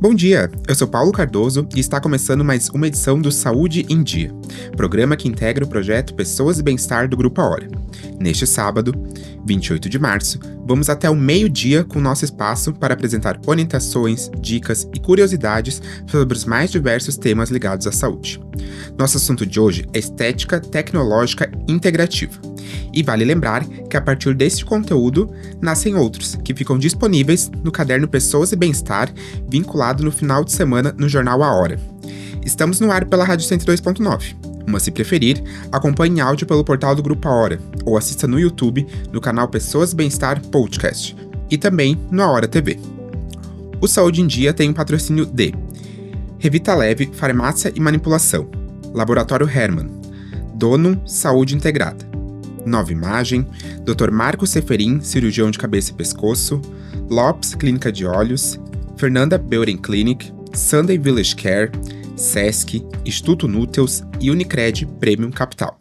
Bom dia, eu sou Paulo Cardoso e está começando mais uma edição do Saúde em Dia, programa que integra o projeto Pessoas e Bem-Estar do Grupo A Hora. Neste sábado, 28 de março, vamos até o meio-dia com nosso espaço para apresentar orientações, dicas e curiosidades sobre os mais diversos temas ligados à saúde. Nosso assunto de hoje é estética tecnológica integrativa. E vale lembrar que a partir deste conteúdo, nascem outros, que ficam disponíveis no caderno Pessoas e Bem-Estar, vinculado no final de semana no jornal A Hora. Estamos no ar pela Rádio 102.9, mas se preferir, acompanhe em áudio pelo portal do Grupo A Hora, ou assista no YouTube, no canal Pessoas e Bem-Estar Podcast, e também no A Hora TV. O Saúde em Dia tem um patrocínio de Revita Leve, Farmácia e Manipulação, Laboratório Hermann, Donum Saúde Integrada, Nova Imagem, Dr. Marcos Seferin, cirurgião de cabeça e pescoço, Lopes Clínica de Olhos, Fernanda Beuren Clinic, Sunday Village Care, Sesc, Instituto Núteus e Unicred Premium Capital.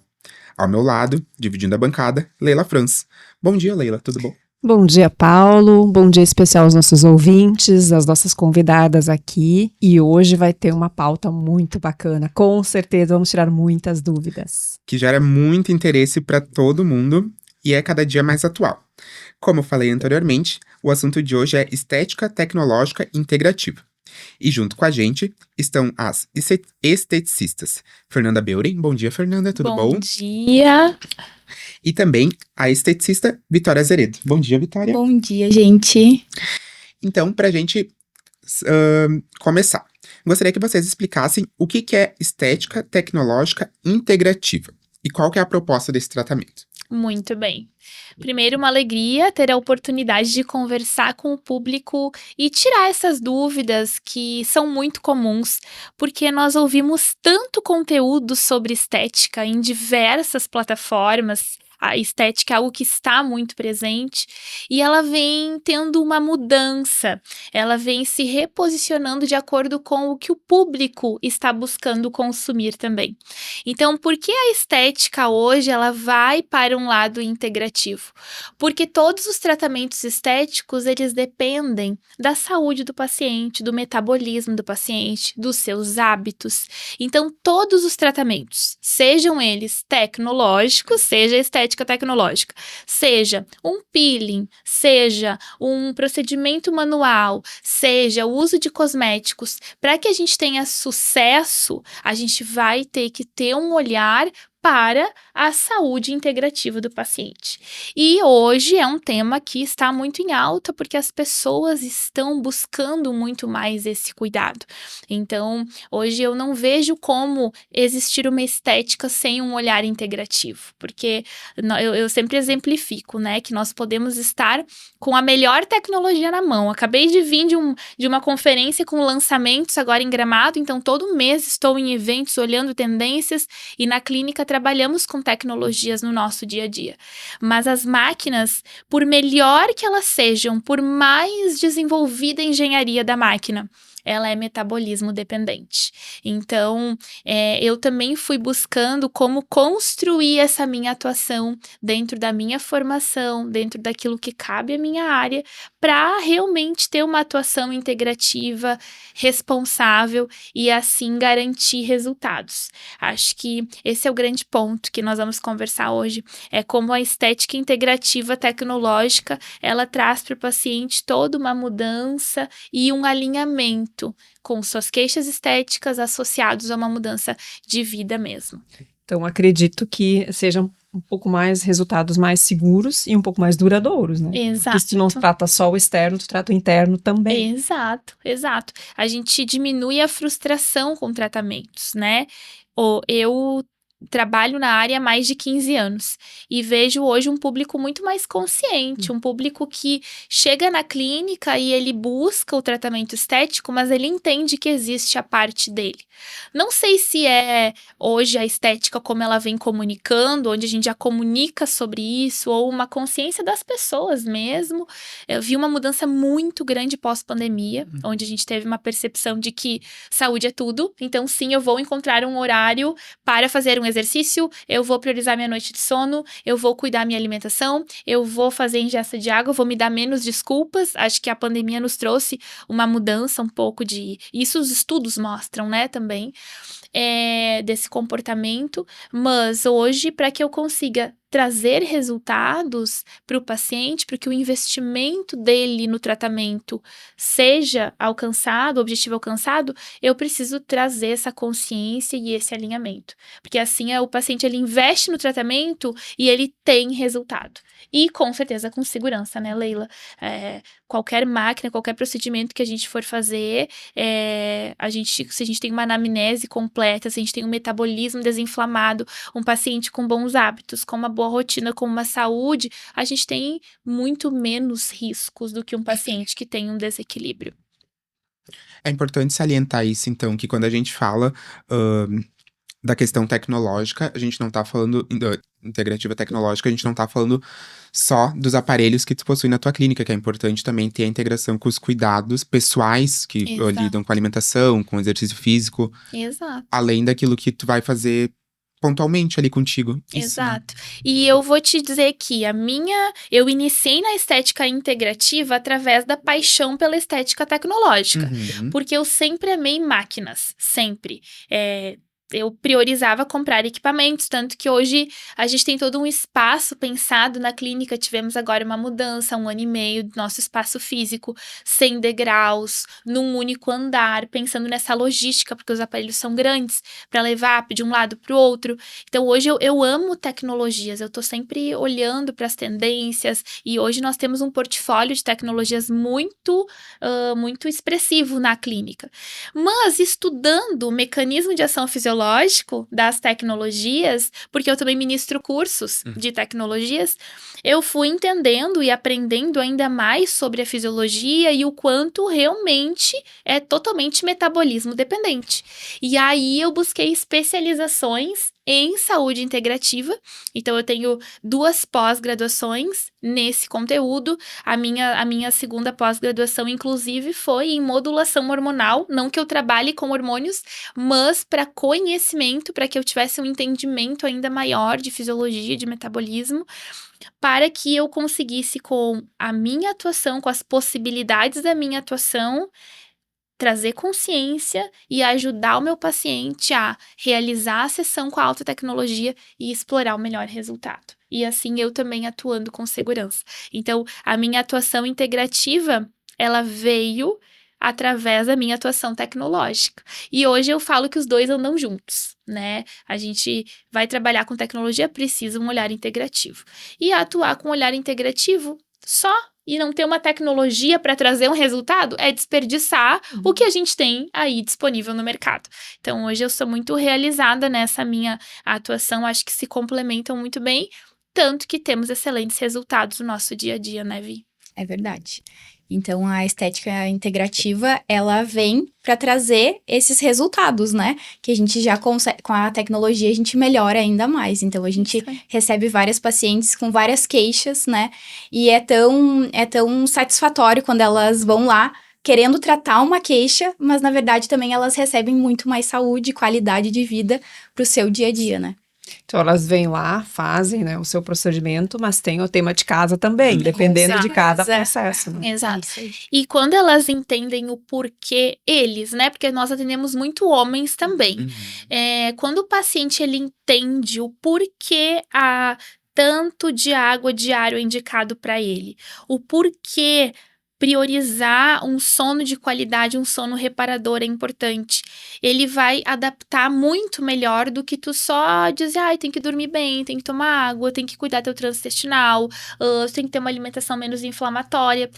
Ao meu lado, dividindo a bancada, Leila Franz. Bom dia, Leila, tudo bom? Bom dia, Paulo. Bom dia especial aos nossos ouvintes, às nossas convidadas aqui. E hoje vai ter uma pauta muito bacana. Com certeza vamos tirar muitas dúvidas. Que gera muito interesse para todo mundo e é cada dia mais atual. Como eu falei anteriormente, o assunto de hoje é estética tecnológica integrativa. E junto com a gente estão as esteticistas Fernanda Beuren. Bom dia, Fernanda, tudo bom? Bom dia. E também a esteticista Vitória Azeredo. Bom dia, Vitória. Bom dia, gente. Então, para a gente começar, gostaria que vocês explicassem o que é estética tecnológica integrativa e qual que é a proposta desse tratamento. Muito bem. Primeiro, uma alegria ter a oportunidade de conversar com o público e tirar essas dúvidas que são muito comuns, porque nós ouvimos tanto conteúdo sobre estética em diversas plataformas. A estética é algo que está muito presente e ela vem tendo uma mudança, ela vem se reposicionando de acordo com o que o público está buscando consumir também. Então, por que a estética hoje ela vai para um lado integrativo? Porque todos os tratamentos estéticos, eles dependem da saúde do paciente, do metabolismo do paciente, dos seus hábitos. Então, todos os tratamentos, sejam eles tecnológicos, seja estética tecnológica, seja um peeling, seja um procedimento manual, seja o uso de cosméticos, para que a gente tenha sucesso, a gente vai ter que ter um olhar para a saúde integrativa do paciente. E hoje é um tema que está muito em alta, porque as pessoas estão buscando muito mais esse cuidado. Então, hoje eu não vejo como existir uma estética sem um olhar integrativo, porque eu sempre exemplifico, né, que nós podemos estar com a melhor tecnologia na mão. Acabei de vir de uma conferência com lançamentos agora em Gramado, então todo mês estou em eventos olhando tendências e na clínica trabalhamos com tecnologias no nosso dia a dia. Mas as máquinas, por melhor que elas sejam, por mais desenvolvida a engenharia da máquina, ela é metabolismo dependente. Então, eu também fui buscando como construir essa minha atuação dentro da minha formação, dentro daquilo que cabe à minha área, para realmente ter uma atuação integrativa, responsável e assim garantir resultados. Acho que esse é o grande ponto que nós vamos conversar hoje, é como a estética integrativa tecnológica, ela traz para o paciente toda uma mudança e um alinhamento com suas queixas estéticas associados a uma mudança de vida mesmo. Então, acredito que sejam um pouco mais resultados mais seguros e um pouco mais duradouros, né? Exato. Porque se tu não trata só o externo, tu trata o interno também. Exato. A gente diminui a frustração com tratamentos, né? Eu trabalho na área há mais de 15 anos e vejo hoje um público muito mais consciente, um público que chega na clínica e ele busca o tratamento estético, mas ele entende que existe a parte dele. Não sei se é hoje a estética como ela vem comunicando, onde a gente já comunica sobre isso, ou uma consciência das pessoas mesmo. Eu vi uma mudança muito grande pós-pandemia, onde a gente teve uma percepção de que saúde é tudo, então sim, eu vou encontrar um horário para fazer um um exercício, eu vou priorizar minha noite de sono, eu vou cuidar minha alimentação, eu vou fazer ingesta de água, eu vou me dar menos desculpas. Acho que a pandemia nos trouxe uma mudança um pouco de... Isso os estudos mostram, né, também, desse comportamento. Mas hoje, para que eu consiga trazer resultados para o paciente, para que o investimento dele no tratamento seja alcançado, o objetivo alcançado, eu preciso trazer essa consciência e esse alinhamento. Porque assim o paciente ele investe no tratamento e ele tem resultado. E com certeza com segurança, né, Leila? Qualquer máquina, qualquer procedimento que a gente for fazer, se a gente tem uma anamnese completa, se a gente tem um metabolismo desinflamado, um paciente com bons hábitos, com uma boa rotina, com uma saúde, a gente tem muito menos riscos do que um paciente que tem um desequilíbrio. É importante salientar isso, então, que quando a gente fala da questão tecnológica, a gente não tá falando, integrativa tecnológica, a gente não tá falando só dos aparelhos que tu possui na tua clínica, que é importante também ter a integração com os cuidados pessoais que lidam com alimentação, com exercício físico. Exato. Além daquilo que tu vai fazer pontualmente ali contigo. Exato. E eu vou te dizer que eu iniciei na estética integrativa através da paixão pela estética tecnológica. Porque eu sempre amei máquinas, sempre. Eu priorizava comprar equipamentos, tanto que hoje a gente tem todo um espaço pensado na clínica. Tivemos agora uma mudança, 1 ano e meio, do nosso espaço físico, 100 degraus, num único andar, pensando nessa logística, porque os aparelhos são grandes, para levar de um lado para o outro. Então, hoje eu amo tecnologias, eu estou sempre olhando para as tendências, e hoje nós temos um portfólio de tecnologias muito expressivo na clínica. Mas, estudando o mecanismo de ação fisiológico das tecnologias, porque eu também ministro cursos de tecnologias, eu fui entendendo e aprendendo ainda mais sobre a fisiologia e o quanto realmente é totalmente metabolismo dependente. E aí eu busquei especializações em saúde integrativa. Então eu tenho 2 pós-graduações nesse conteúdo. A minha segunda pós-graduação, inclusive, foi em modulação hormonal. Não que eu trabalhe com hormônios, mas para conhecimento, para que eu tivesse um entendimento ainda maior de fisiologia, de metabolismo, para que eu conseguisse, com a minha atuação, com as possibilidades da minha atuação, trazer consciência e ajudar o meu paciente a realizar a sessão com a alta tecnologia e explorar o melhor resultado. E assim eu também atuando com segurança. Então, a minha atuação integrativa, ela veio através da minha atuação tecnológica. E hoje eu falo que os dois andam juntos, né? A gente vai trabalhar com tecnologia, precisa um olhar integrativo. E atuar com um olhar integrativo só e não ter uma tecnologia para trazer um resultado é desperdiçar o que a gente tem aí disponível no mercado. Então, hoje eu sou muito realizada nessa minha atuação, acho que se complementam muito bem, tanto que temos excelentes resultados no nosso dia a dia, né, Vi? É verdade. Então, a estética integrativa, ela vem para trazer esses resultados, né? Que a gente já consegue, com a tecnologia, a gente melhora ainda mais. Então, a gente recebe várias pacientes com várias queixas, né? E é tão satisfatório quando elas vão lá querendo tratar uma queixa, mas, na verdade, também elas recebem muito mais saúde e qualidade de vida pro seu dia a dia, né? Então, elas vêm lá, fazem, né, o seu procedimento, mas tem o tema de casa também, dependendo de cada processo. Né? Exato. E quando elas entendem o porquê, eles, né, porque nós atendemos muito homens também. Quando o paciente, ele entende o porquê tanto de água diário é indicado para ele, o porquê priorizar um sono de qualidade, um sono reparador é importante. Ele vai adaptar muito melhor do que tu só dizer, tem que dormir bem, tem que tomar água, tem que cuidar do teu trânsito intestinal, tem que ter uma alimentação menos inflamatória.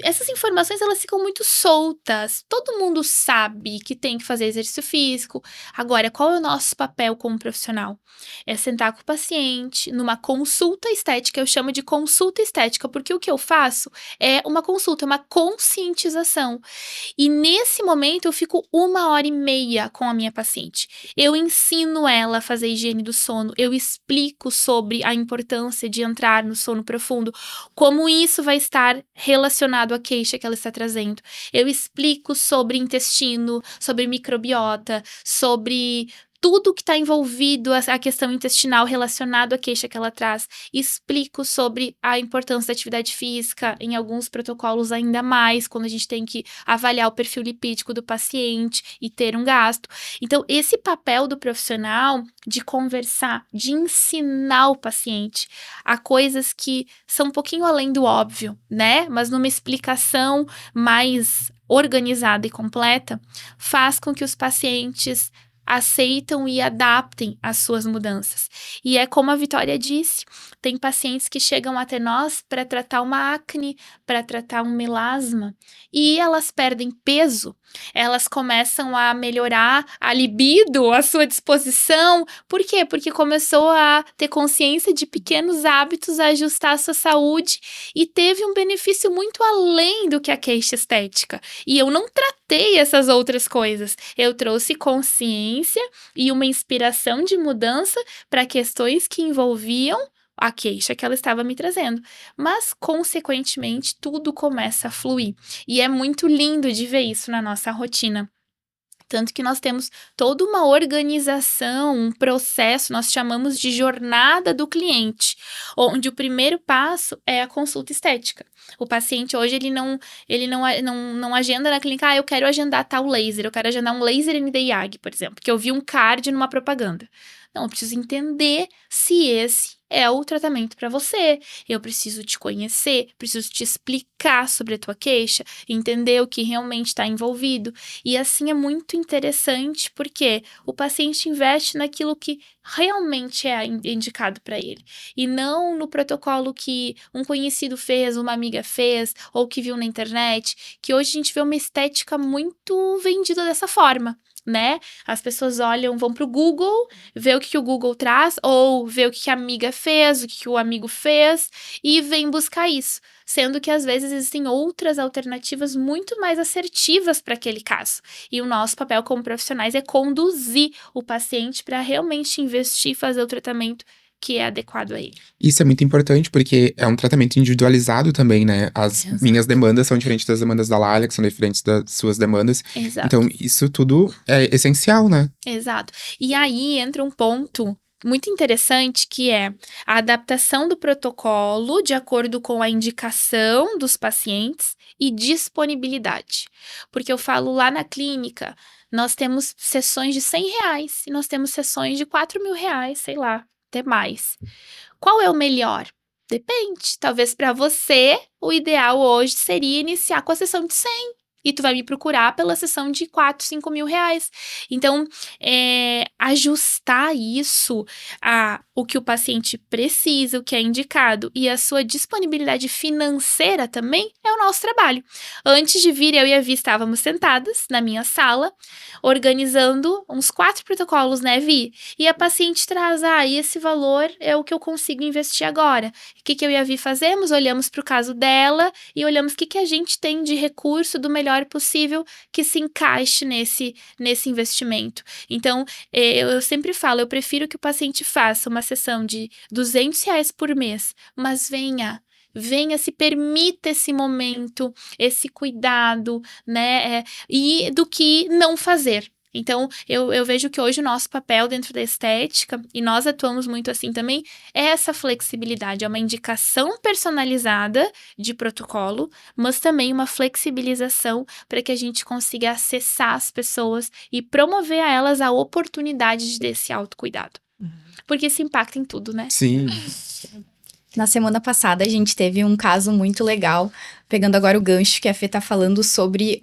Essas informações, elas ficam muito soltas. Todo mundo sabe que tem que fazer exercício físico. Agora, qual é o nosso papel como profissional? É sentar com o paciente numa consulta estética. Eu chamo de consulta estética, porque o que eu faço é uma consulta, uma conscientização. E nesse momento, eu fico 1h30 com a minha paciente. Eu ensino ela a fazer higiene do sono. Eu explico sobre a importância de entrar no sono profundo, como isso vai estar relacionado à queixa que ela está trazendo. Eu explico sobre intestino, sobre microbiota, sobre tudo que está envolvido, a questão intestinal relacionado à queixa que ela traz. Explico sobre a importância da atividade física, em alguns protocolos ainda mais, quando a gente tem que avaliar o perfil lipídico do paciente e ter um gasto. Então, esse papel do profissional de conversar, de ensinar o paciente a coisas que são um pouquinho além do óbvio, né? Mas numa explicação mais organizada e completa, faz com que os pacientes aceitam e adaptem as suas mudanças. E é como a Vitória disse, tem pacientes que chegam até nós para tratar uma acne, para tratar um melasma, e elas perdem peso, elas começam a melhorar a libido, a sua disposição. Por quê? Porque começou a ter consciência de pequenos hábitos, a ajustar a sua saúde e teve um benefício muito além do que a queixa estética. E eu não tratei essas outras coisas, eu trouxe consciência e uma inspiração de mudança para questões que envolviam a queixa que ela estava me trazendo. Mas, consequentemente, tudo começa a fluir. E é muito lindo de ver isso na nossa rotina. Tanto que nós temos toda uma organização, um processo, nós chamamos de jornada do cliente, onde o primeiro passo é a consulta estética. O paciente hoje, ele não agenda na clínica, eu quero agendar tal laser, eu quero agendar um laser ND-YAG, por exemplo, porque eu vi um card numa propaganda. Não, eu preciso entender se esse é o tratamento para você. Eu preciso te conhecer, preciso te explicar sobre a tua queixa, entender o que realmente está envolvido. E assim é muito interessante porque o paciente investe naquilo que realmente é indicado para ele. E não no protocolo que um conhecido fez, uma amiga fez, ou que viu na internet, que hoje a gente vê uma estética muito vendida dessa forma, né? As pessoas olham, vão pro Google, vê o que o Google traz, ou vê o que a amiga fez, o que o amigo fez, e vem buscar isso. Sendo que, às vezes, existem outras alternativas muito mais assertivas para aquele caso. E o nosso papel como profissionais é conduzir o paciente para realmente investir e fazer o tratamento que é adequado a ele. Isso é muito importante, porque é um tratamento individualizado também, né? As minhas demandas são diferentes das demandas da Lália, que são diferentes das suas demandas. Exato. Então, isso tudo é essencial, né? Exato. E aí entra um ponto muito interessante, que é a adaptação do protocolo de acordo com a indicação dos pacientes e disponibilidade. Porque eu falo lá na clínica, nós temos sessões de R$100 e nós temos sessões de R$4.000, sei lá, até mais. Qual é o melhor? Depende. Talvez para você, o ideal hoje seria iniciar com a sessão de 100. E tu vai me procurar pela sessão de R$4.000, R$5.000. Então, ajustar isso a o que o paciente precisa, o que é indicado, e a sua disponibilidade financeira também é o nosso trabalho. Antes de vir, eu e a Vi estávamos sentadas na minha sala, organizando uns 4 protocolos, né, Vi? E a paciente traz, e esse valor é o que eu consigo investir agora. O que eu e a Vi fazemos? Olhamos para o caso dela e olhamos o que a gente tem de recurso do melhor possível que se encaixe nesse investimento. Então, eu sempre falo, eu prefiro que o paciente faça uma sessão de R$200 por mês, mas venha, se permita esse momento, esse cuidado, né, e do que não fazer. Então, eu vejo que hoje o nosso papel dentro da estética, e nós atuamos muito assim também, é essa flexibilidade, é uma indicação personalizada de protocolo, mas também uma flexibilização para que a gente consiga acessar as pessoas e promover a elas a oportunidade desse autocuidado. Porque isso impacta em tudo, né? Sim. Na semana passada, a gente teve um caso muito legal, pegando agora o gancho que a Fê tá falando sobre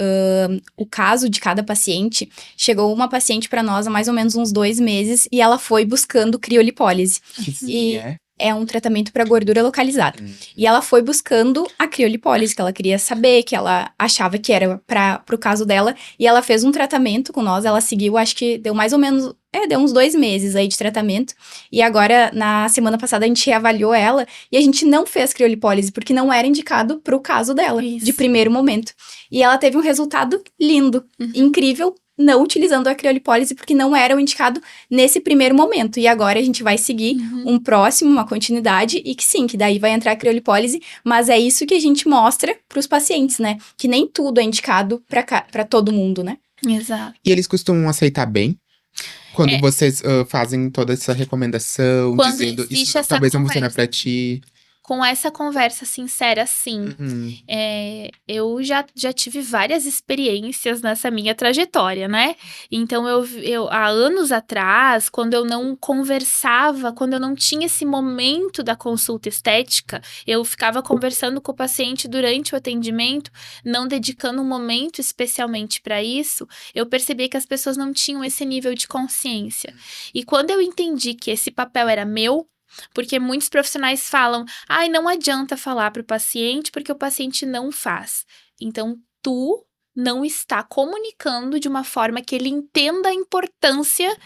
o caso de cada paciente. Chegou uma paciente para nós há mais ou menos uns 2 meses e ela foi buscando criolipólise. E é um tratamento para gordura localizada. E ela foi buscando a criolipólise, que ela queria saber, que ela achava que era pro caso dela. E ela fez um tratamento com nós, ela seguiu, acho que deu mais ou menos... deu uns 2 meses aí de tratamento. E agora, na semana passada, a gente reavaliou ela e a gente não fez criolipólise, porque não era indicado pro caso dela, de primeiro momento. E ela teve um resultado lindo, incrível, não utilizando a criolipólise, porque não era o indicado nesse primeiro momento. E agora a gente vai seguir um próximo, uma continuidade, e que sim, que daí vai entrar a criolipólise, mas é isso que a gente mostra pros pacientes, né? Que nem tudo é indicado pra todo mundo, né? Exato. eles costumam aceitar bem Quando vocês fazem toda essa recomendação, Quando dizendo existe isso essa talvez não funcione conversa. pra ti. Com essa conversa sincera, sim. Uhum. Eu já tive várias experiências nessa minha trajetória, né? Então, há anos atrás, quando eu não conversava, quando eu não tinha esse momento da consulta estética, eu ficava conversando com o paciente durante o atendimento, não dedicando um momento especialmente para isso, eu percebi que as pessoas não tinham esse nível de consciência. E quando eu entendi que esse papel era meu, porque muitos profissionais falam, ai, não adianta falar para o paciente porque o paciente não faz. Então, tu não está comunicando de uma forma que ele entenda a importância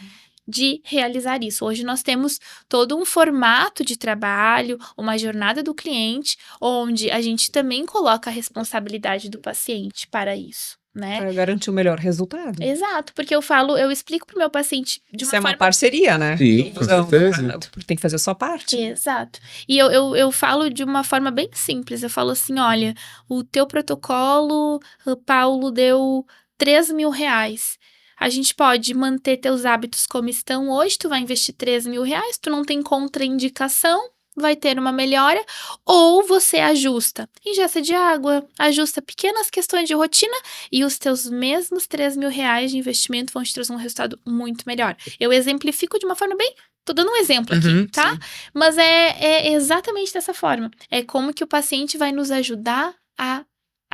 de realizar isso. Hoje nós temos todo um formato de trabalho, uma jornada do cliente, onde a gente também coloca a responsabilidade do paciente para isso, né? Para garantir o melhor resultado. Exato, porque eu explico pro meu paciente de uma Isso é uma forma. parceria, né? Sim, com certeza. Tem que fazer a sua parte. Exato. E eu falo de uma forma bem simples. Eu falo assim: olha, o teu protocolo, Paulo, deu 3.000 reais. A gente pode manter teus hábitos como estão hoje, tu vai investir 3.000 reais, tu não tem contraindicação, vai ter uma melhora, ou você ajusta ingesta de água, ajusta pequenas questões de rotina e os teus mesmos 3.000 reais de investimento vão te trazer um resultado muito melhor. Eu exemplifico de uma forma bem. Tô dando um exemplo aqui, Uhum, tá? sim. Mas é exatamente dessa forma. É como que o paciente vai nos ajudar a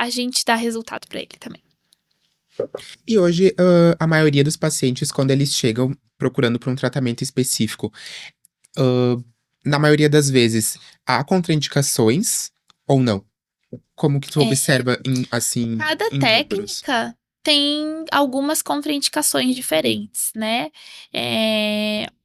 gente dar resultado para ele também. E hoje, a maioria dos pacientes, quando eles chegam procurando por um tratamento específico, na maioria das vezes, há contraindicações ou não? Como que tu observa, assim, Cada em números? técnica tem algumas contraindicações diferentes, né?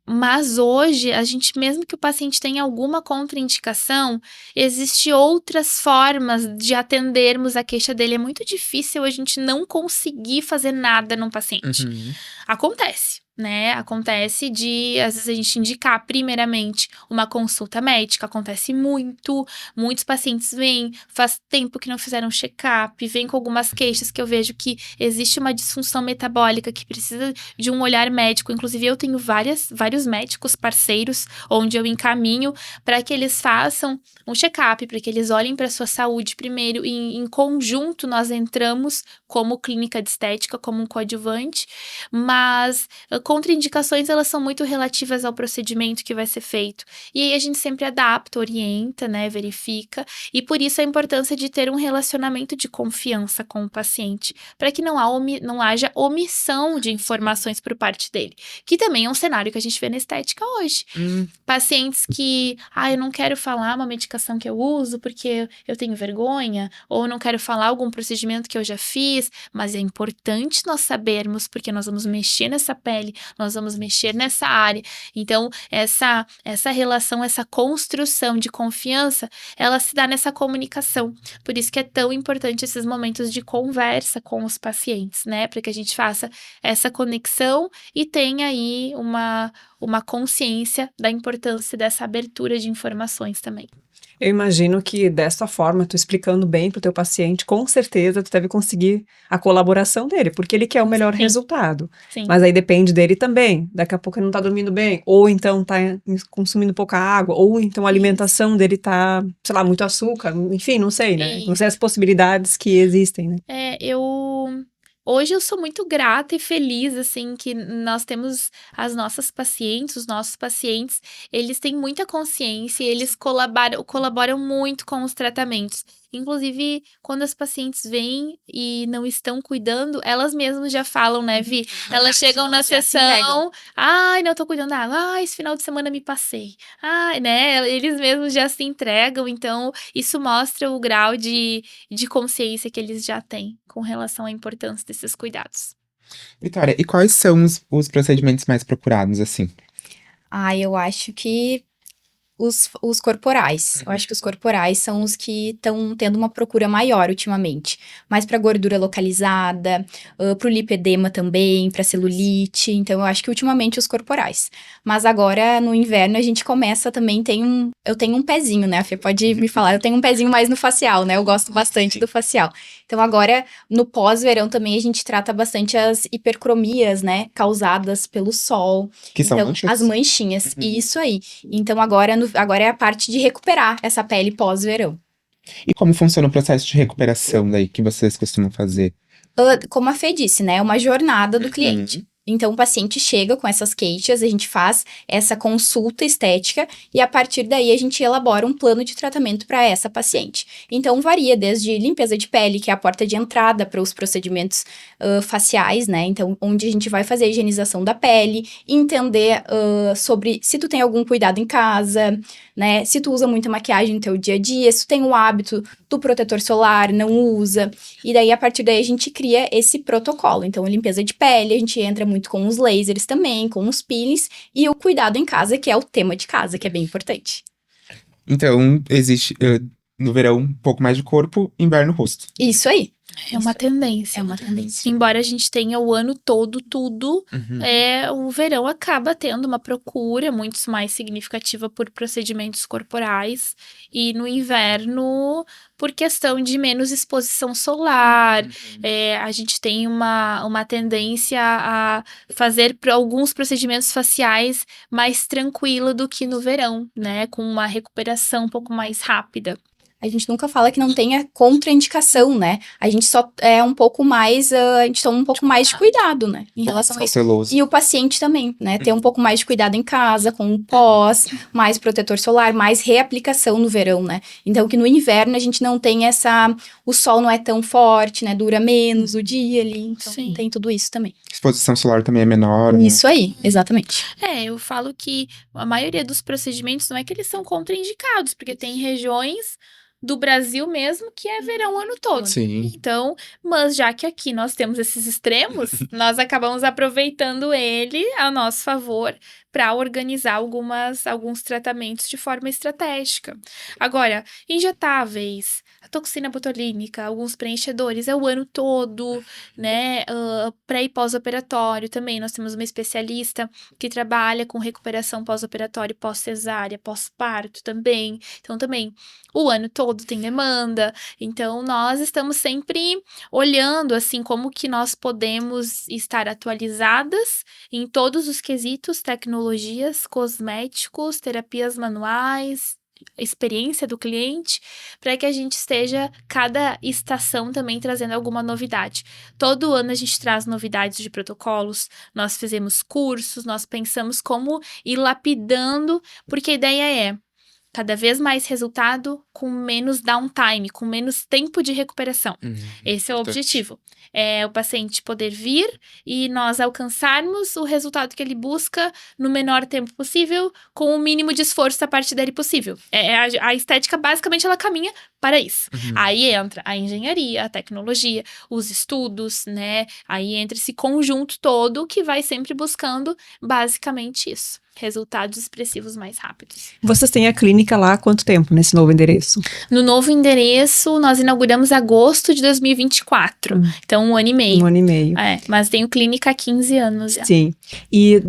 Mas hoje, a gente, mesmo que o paciente tenha alguma contraindicação, existe outras formas de atendermos a queixa dele. É muito difícil a gente não conseguir fazer nada num paciente. Uhum. Acontece, né? Acontece de, às vezes, a gente indicar, primeiramente, uma consulta médica. Acontece muito. Muitos pacientes vêm, faz tempo que não fizeram check-up, vêm com algumas queixas que eu vejo que existe uma disfunção metabólica que precisa de um olhar médico. Inclusive, eu tenho vários médicos parceiros onde eu encaminho para que eles façam um check-up, para que eles olhem para a sua saúde primeiro. E, em conjunto, nós entramos como clínica de estética, como um coadjuvante, mas contraindicações, elas são muito relativas ao procedimento que vai ser feito. E aí a gente sempre adapta, orienta, né, verifica, e por isso a importância de ter um relacionamento de confiança com o paciente, para que não haja omissão de informações por parte dele, que também é um cenário que a gente vê na estética hoje. Pacientes que, eu não quero falar uma medicação que eu uso porque eu tenho vergonha, ou não quero falar algum procedimento que eu já fiz, mas é importante nós sabermos, porque nós vamos mexer nessa pele, nós vamos mexer nessa área. Então, essa relação, essa construção de confiança, ela se dá nessa comunicação. Por isso que é tão importante esses momentos de conversa com os pacientes, né? Para que a gente faça essa conexão e tenha aí uma consciência da importância dessa abertura de informações também. Eu imagino que dessa forma, tu explicando bem pro teu paciente, com certeza tu deve conseguir a colaboração dele, porque ele quer o melhor Sim. resultado. Sim. Mas aí depende dele também. Daqui a pouco ele não tá dormindo bem, ou então tá consumindo pouca água, ou então a alimentação dele tá, sei lá, muito açúcar, enfim, não sei, né? Não sei as possibilidades que existem, né? Hoje eu sou muito grata e feliz, assim, que nós temos as nossas pacientes, os nossos pacientes, eles têm muita consciência e eles colaboram muito com os tratamentos. Inclusive, quando as pacientes vêm e não estão cuidando, elas mesmas já falam, né, Vi? Elas chegam na sessão, não tô cuidando da água, esse final de semana me passei. Né, eles mesmos já se entregam, então isso mostra o grau de consciência que eles já têm com relação à importância desses cuidados. Vitória, e quais são os procedimentos mais procurados, assim? Eu acho que os corporais. Eu acho que os corporais são os que estão tendo uma procura maior ultimamente. Mais para gordura localizada, para o lipedema também, para celulite. Então, eu acho que ultimamente os corporais. Mas agora, no inverno, a gente começa também, eu tenho um pezinho, né? A Fê pode me falar, eu tenho um pezinho mais no facial, né? Eu gosto bastante do facial. Então, agora, no pós-verão também, a gente trata bastante as hipercromias, né? Causadas pelo sol. Que são Então, manchas? as manchinhas, isso aí. Então, agora é a parte de recuperar essa pele pós-verão. E como funciona o processo de recuperação daí que vocês costumam fazer? Como a Fê disse, né? É uma jornada do cliente. Então, o paciente chega com essas queixas, a gente faz essa consulta estética e, a partir daí, a gente elabora um plano de tratamento para essa paciente. Então, varia desde limpeza de pele, que é a porta de entrada para os procedimentos faciais, né? Então, onde a gente vai fazer a higienização da pele, entender sobre se tu tem algum cuidado em casa, né? Se tu usa muita maquiagem no teu dia a dia, se tu tem o hábito do protetor solar, não usa. E daí, a partir daí, a gente cria esse protocolo. Então, limpeza de pele, a gente entra muito com os lasers também, com os peelings, e o cuidado em casa, que é o tema de casa, que é bem importante. Então, existe no verão um pouco mais de corpo, inverno rosto. Isso aí. É uma tendência. É uma tendência. Embora a gente tenha o ano todo tudo, o verão acaba tendo uma procura muito mais significativa por procedimentos corporais. E no inverno, por questão de menos exposição solar, a gente tem uma tendência a fazer alguns procedimentos faciais mais tranquilo do que no verão, né? Com uma recuperação um pouco mais rápida. A gente nunca fala que não tenha contraindicação, né? A gente só é um pouco mais, a gente toma um pouco mais de cuidado, né? Em relação a isso. Cauteloso. E o paciente também, né? Ter um pouco mais de cuidado em casa, com o pós, mais protetor solar, mais reaplicação no verão, né? Então, que no inverno a gente não tem o sol não é tão forte, né? Dura menos o dia ali, então Sim. tem tudo isso também. Exposição solar também é menor. Né? Isso aí, exatamente. Eu falo que a maioria dos procedimentos não é que eles são contraindicados, porque tem regiões do Brasil mesmo que é verão o ano todo. Sim. Então, mas já que aqui nós temos esses extremos, nós acabamos aproveitando ele a nosso favor para organizar alguns tratamentos de forma estratégica. Agora, injetáveis, a toxina botulínica, alguns preenchedores, é o ano todo, né? Pré e pós-operatório também. Nós temos uma especialista que trabalha com recuperação pós-operatório, pós-cesárea, pós-parto também. Então, também, o ano todo tem demanda. Então, nós estamos sempre olhando, assim, como que nós podemos estar atualizadas em todos os quesitos, tecnologias, cosméticos, terapias manuais, experiência do cliente, para que a gente esteja, cada estação também trazendo alguma novidade. Todo ano a gente traz novidades de protocolos, nós fizemos cursos, nós pensamos como ir lapidando, porque a ideia é cada vez mais resultado com menos downtime, com menos tempo de recuperação. Esse é o objetivo. É o paciente poder vir e nós alcançarmos o resultado que ele busca no menor tempo possível, com o mínimo de esforço da parte dele possível. A estética, basicamente, ela caminha para isso. Aí entra a engenharia, a tecnologia, os estudos, né? Aí entra esse conjunto todo que vai sempre buscando basicamente isso. Resultados expressivos mais rápidos. Vocês têm a clínica lá há quanto tempo nesse novo endereço? No novo endereço, nós inauguramos em agosto de 2024. Então, 1 ano e meio. 1 ano e meio. Mas tenho clínica há 15 anos já. Sim. E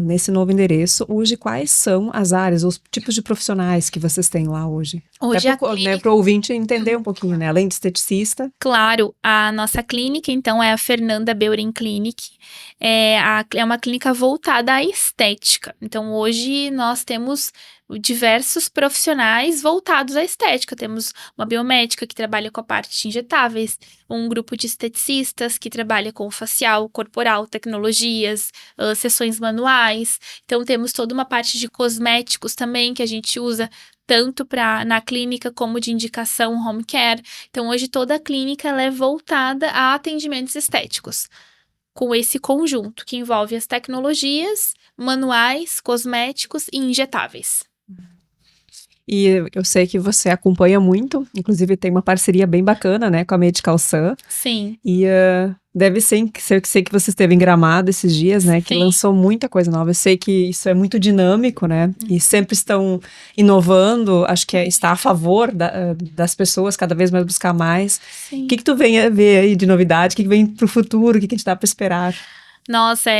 nesse novo endereço, hoje, quais são as áreas, os tipos de profissionais que vocês têm lá hoje? Hoje a clínica... né, para o ouvinte entender um pouquinho, né? Além de esteticista. Claro, a nossa clínica, então, é a Fernanda Beuren Clinic. É uma clínica voltada à estética. Então, hoje nós temos diversos profissionais voltados à estética. Temos uma biomédica que trabalha com a parte de injetáveis, um grupo de esteticistas que trabalha com o facial, corporal, tecnologias, sessões manuais. Então, temos toda uma parte de cosméticos também que a gente usa tanto na clínica como de indicação home care. Então, hoje toda a clínica ela é voltada a atendimentos estéticos, com esse conjunto que envolve as tecnologias, manuais, cosméticos e injetáveis. E eu sei que você acompanha muito, inclusive tem uma parceria bem bacana, né, com a Medical Sun. Sim. E Deve ser, sei que você esteve em Gramado esses dias, né? Que Sim. lançou muita coisa nova. Eu sei que isso é muito dinâmico, né? E sempre estão inovando. Acho que está a favor das pessoas cada vez mais buscar mais. Sim. O que tu vem a ver aí de novidade? O que vem pro futuro? O que a gente dá para esperar? Nossa,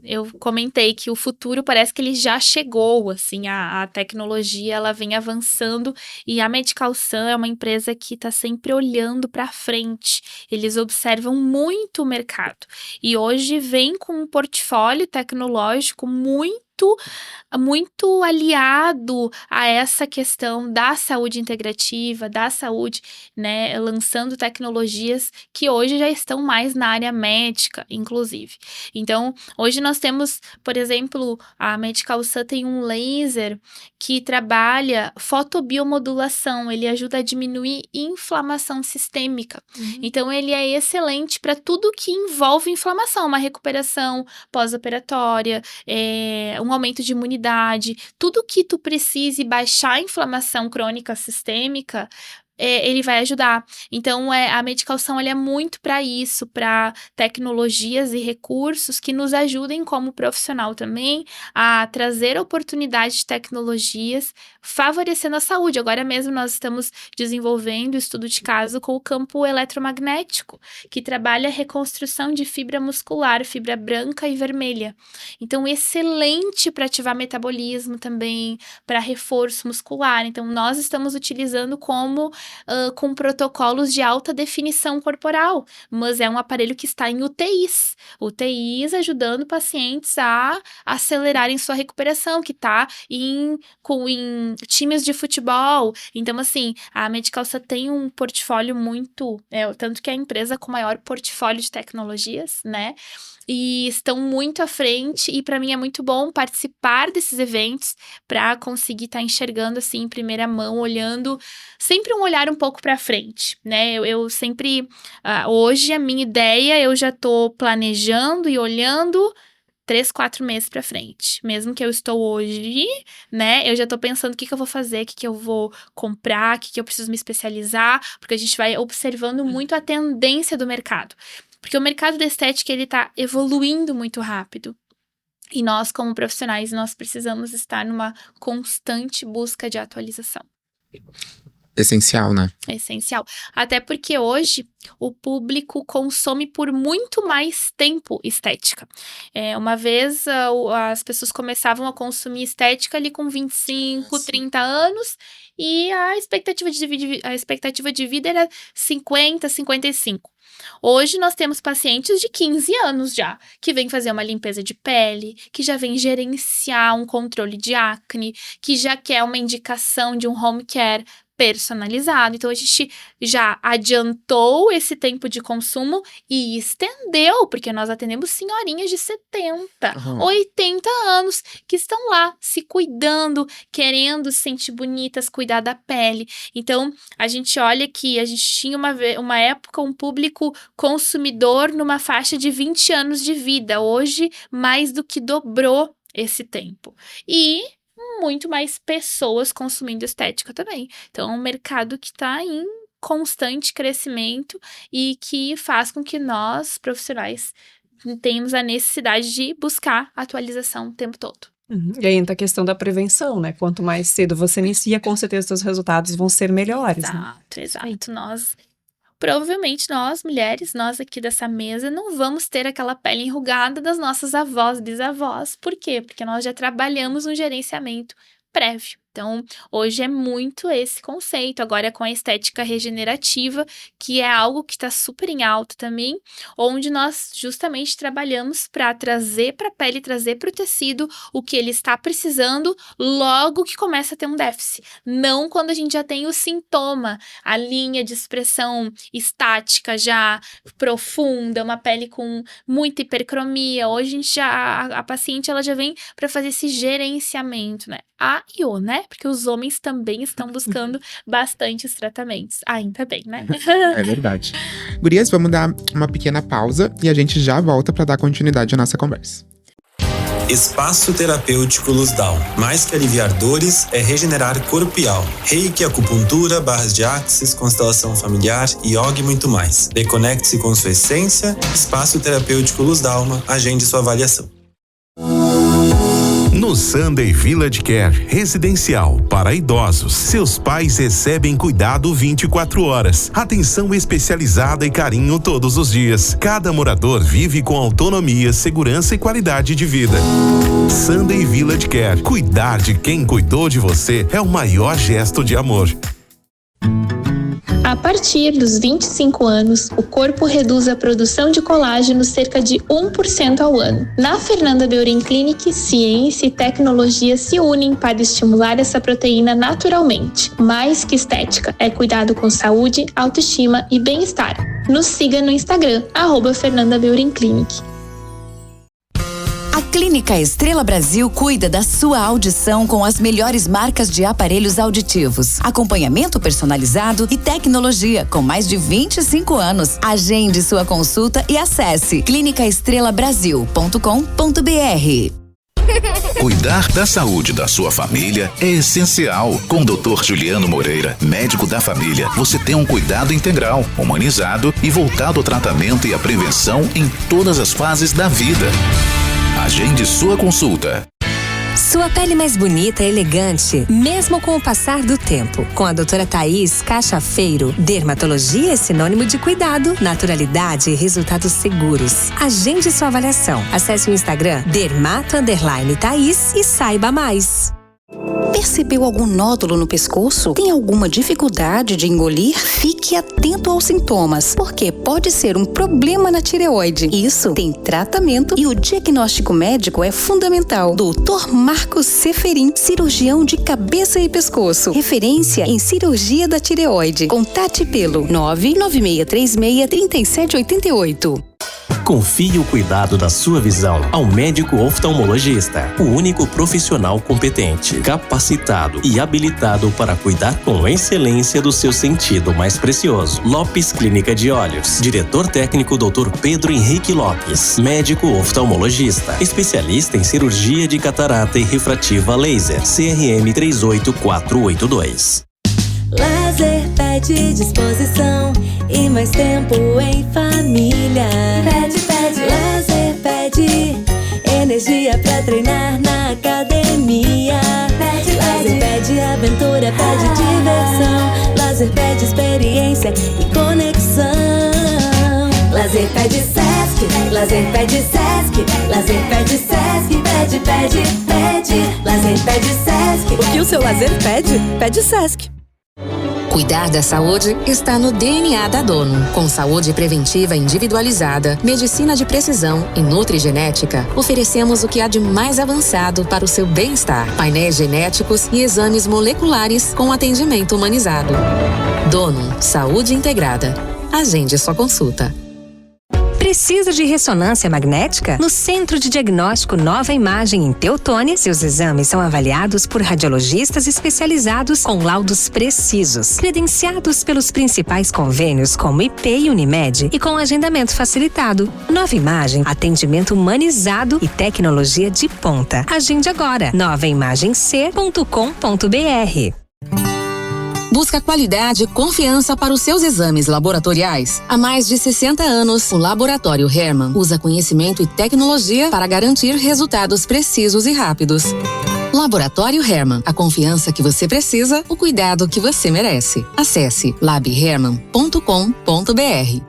eu comentei que o futuro parece que ele já chegou, assim, a tecnologia, ela vem avançando e a Medicalsan é uma empresa que está sempre olhando para frente, eles observam muito o mercado e hoje vem com um portfólio tecnológico muito aliado a essa questão da saúde integrativa, da saúde, né, lançando tecnologias que hoje já estão mais na área médica, inclusive. Então, hoje nós temos, por exemplo, a Medicalsan tem um laser que trabalha fotobiomodulação, ele ajuda a diminuir inflamação sistêmica. Então, ele é excelente para tudo que envolve inflamação, uma recuperação pós-operatória, um aumento de imunidade, tudo que tu precise baixar a inflamação crônica sistêmica, ele vai ajudar. Então, a Medicalsan é muito para isso, para tecnologias e recursos que nos ajudem como profissional também a trazer oportunidades de tecnologias favorecendo a saúde. Agora mesmo nós estamos desenvolvendo estudo de caso com o campo eletromagnético, que trabalha a reconstrução de fibra muscular, fibra branca e vermelha. Então, excelente para ativar metabolismo também, para reforço muscular. Então, nós estamos utilizando com protocolos de alta definição corporal, mas é um aparelho que está em UTIs ajudando pacientes a acelerarem sua recuperação, que está em times de futebol. Então, assim, a Medicalsan tem um portfólio tanto que é a empresa com maior portfólio de tecnologias, né? E estão muito à frente e para mim é muito bom participar desses eventos para conseguir estar enxergando assim em primeira mão, olhando sempre um olhar um pouco para frente, né? Eu sempre hoje a minha ideia eu já estou planejando e olhando 3, 4 meses para frente. Mesmo que eu estou hoje, né? Eu já tô pensando o que eu vou fazer, o que eu vou comprar, o que eu preciso me especializar, porque a gente vai observando muito a tendência do mercado. Porque o mercado da estética, ele tá evoluindo muito rápido. E nós, como profissionais, nós precisamos estar numa constante busca de atualização. Essencial, né? É essencial. Até porque hoje o público consome por muito mais tempo estética. Uma vez as pessoas começavam a consumir estética ali com 25, 30 anos e a expectativa de vida era 50, 55. Hoje nós temos pacientes de 15 anos já, que vêm fazer uma limpeza de pele, que já vem gerenciar um controle de acne, que já quer uma indicação de um home care personalizado. Então, a gente já adiantou esse tempo de consumo e estendeu, porque nós atendemos senhorinhas de 70, 80 anos que estão lá se cuidando, querendo se sentir bonitas, cuidar da pele. Então, a gente olha que a gente tinha uma época um público consumidor numa faixa de 20 anos de vida. Hoje, mais do que dobrou esse tempo. E muito mais pessoas consumindo estética também. Então, é um mercado que está em constante crescimento e que faz com que nós, profissionais, tenhamos a necessidade de buscar atualização o tempo todo. E aí entra a questão da prevenção, né? Quanto mais cedo você inicia, com certeza os seus resultados vão ser melhores. Exato. Provavelmente nós, mulheres, nós aqui dessa mesa, não vamos ter aquela pele enrugada das nossas avós, bisavós. Por quê? Porque nós já trabalhamos um gerenciamento prévio. Então, hoje é muito esse conceito. Agora, com a estética regenerativa, que é algo que está super em alta também, onde nós justamente trabalhamos para trazer para a pele, trazer para o tecido o que ele está precisando logo que começa a ter um déficit. Não quando a gente já tem o sintoma, a linha de expressão estática já profunda, uma pele com muita hipercromia. Hoje, a paciente ela já vem para fazer esse gerenciamento, né? né? Porque os homens também estão buscando bastantes tratamentos. Ainda bem, né? É verdade. Gurias, vamos dar uma pequena pausa e a gente já volta para dar continuidade à nossa conversa. Espaço Terapêutico Luz Down. Mais que aliviar dores, é regenerar corpo e alma. Reiki, acupuntura, barras de axis, constelação familiar, yoga e muito mais. Reconecte-se com sua essência. Espaço Terapêutico Luz Dalma. Agende sua avaliação. No Sunday Village Care Residencial para idosos, seus pais recebem cuidado 24 horas, atenção especializada e carinho todos os dias. Cada morador vive com autonomia, segurança e qualidade de vida. Sunday Village Care. Cuidar de quem cuidou de você é o maior gesto de amor. A partir dos 25 anos, o corpo reduz a produção de colágeno cerca de 1% ao ano. Na Fernanda Beurin Clinic, ciência e tecnologia se unem para estimular essa proteína naturalmente. Mais que estética, é cuidado com saúde, autoestima e bem-estar. Nos siga no Instagram, @Fernanda Beurin Clinic. A Clínica Estrela Brasil cuida da sua audição com as melhores marcas de aparelhos auditivos, acompanhamento personalizado e tecnologia com mais de 25 anos. Agende sua consulta e acesse clinicaestrelabrasil.com.br. Cuidar da saúde da sua família é essencial. Com o Dr. Juliano Moreira, médico da família, você tem um cuidado integral, humanizado e voltado ao tratamento e à prevenção em todas as fases da vida. Agende sua consulta. Sua pele mais bonita e elegante, mesmo com o passar do tempo. Com a doutora Thaís Cachafeiro, dermatologia é sinônimo de cuidado, naturalidade e resultados seguros. Agende sua avaliação. Acesse o Instagram dermato_Thaís e saiba mais. Percebeu algum nódulo no pescoço? Tem alguma dificuldade de engolir? Fique atento aos sintomas, porque pode ser um problema na tireoide. Isso tem tratamento e o diagnóstico médico é fundamental. Dr. Marcos Seferin, cirurgião de cabeça e pescoço. Referência em cirurgia da tireoide. Contate pelo 996363788. Confie o cuidado da sua visão ao médico oftalmologista, o único profissional competente, capacitado e habilitado para cuidar com excelência do seu sentido mais precioso. Lopes Clínica de Olhos. Diretor técnico Dr. Pedro Henrique Lopes, médico oftalmologista, especialista em cirurgia de catarata e refrativa laser, CRM 38482. Lazer pede disposição e mais tempo em família. Pede, lazer pede energia pra treinar na academia. Lazer pede aventura, pede diversão. Lazer pede experiência e conexão. Lazer pede Sesc, lazer pede Sesc, lazer pede Sesc, pede. Lazer pede Sesc. O que o seu lazer pede? Pede Sesc. Cuidar da saúde está no DNA da Dono. Com saúde preventiva individualizada, medicina de precisão e nutrigenética, oferecemos o que há de mais avançado para o seu bem-estar. Painéis genéticos e exames moleculares com atendimento humanizado. Dono, saúde integrada. Agende sua consulta. Precisa de ressonância magnética? No Centro de Diagnóstico Nova Imagem em Teutônia, seus exames são avaliados por radiologistas especializados com laudos precisos, credenciados pelos principais convênios como IP e Unimed e com agendamento facilitado. Nova Imagem, atendimento humanizado e tecnologia de ponta. Agende agora, novaimagemc.com.br. Busca qualidade e confiança para os seus exames laboratoriais. Há mais de 60 anos, o Laboratório Hermann usa conhecimento e tecnologia para garantir resultados precisos e rápidos. Laboratório Hermann, a confiança que você precisa, o cuidado que você merece. Acesse labhermann.com.br.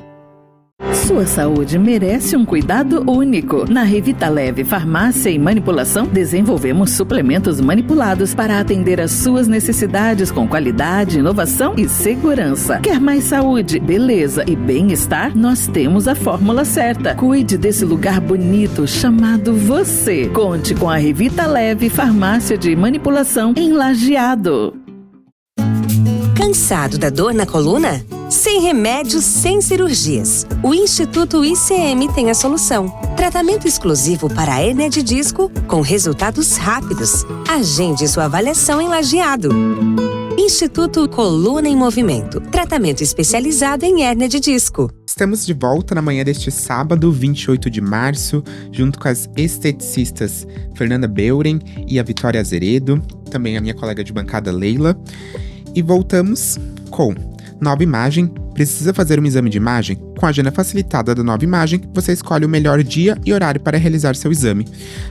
Sua saúde merece um cuidado único. Na Revita Leve Farmácia e Manipulação, desenvolvemos suplementos manipulados para atender às suas necessidades com qualidade, inovação e segurança. Quer mais saúde, beleza e bem-estar? Nós temos a fórmula certa. Cuide desse lugar bonito chamado você. Conte com a Revita Leve Farmácia de Manipulação em Lajeado. Cansado da dor na coluna? Sem remédios, sem cirurgias. O Instituto ICM tem a solução. Tratamento exclusivo para a hérnia de disco com resultados rápidos. Agende sua avaliação em Lajeado. Instituto Coluna em Movimento. Tratamento especializado em hérnia de disco. Estamos de volta na manhã deste sábado, 28 de março, junto com as esteticistas Fernanda Beuren e a Vitória Azeredo, também a minha colega de bancada Leila. E voltamos com Nova Imagem. Precisa fazer um exame de imagem? Com a agenda facilitada da Nova Imagem, você escolhe o melhor dia e horário para realizar seu exame.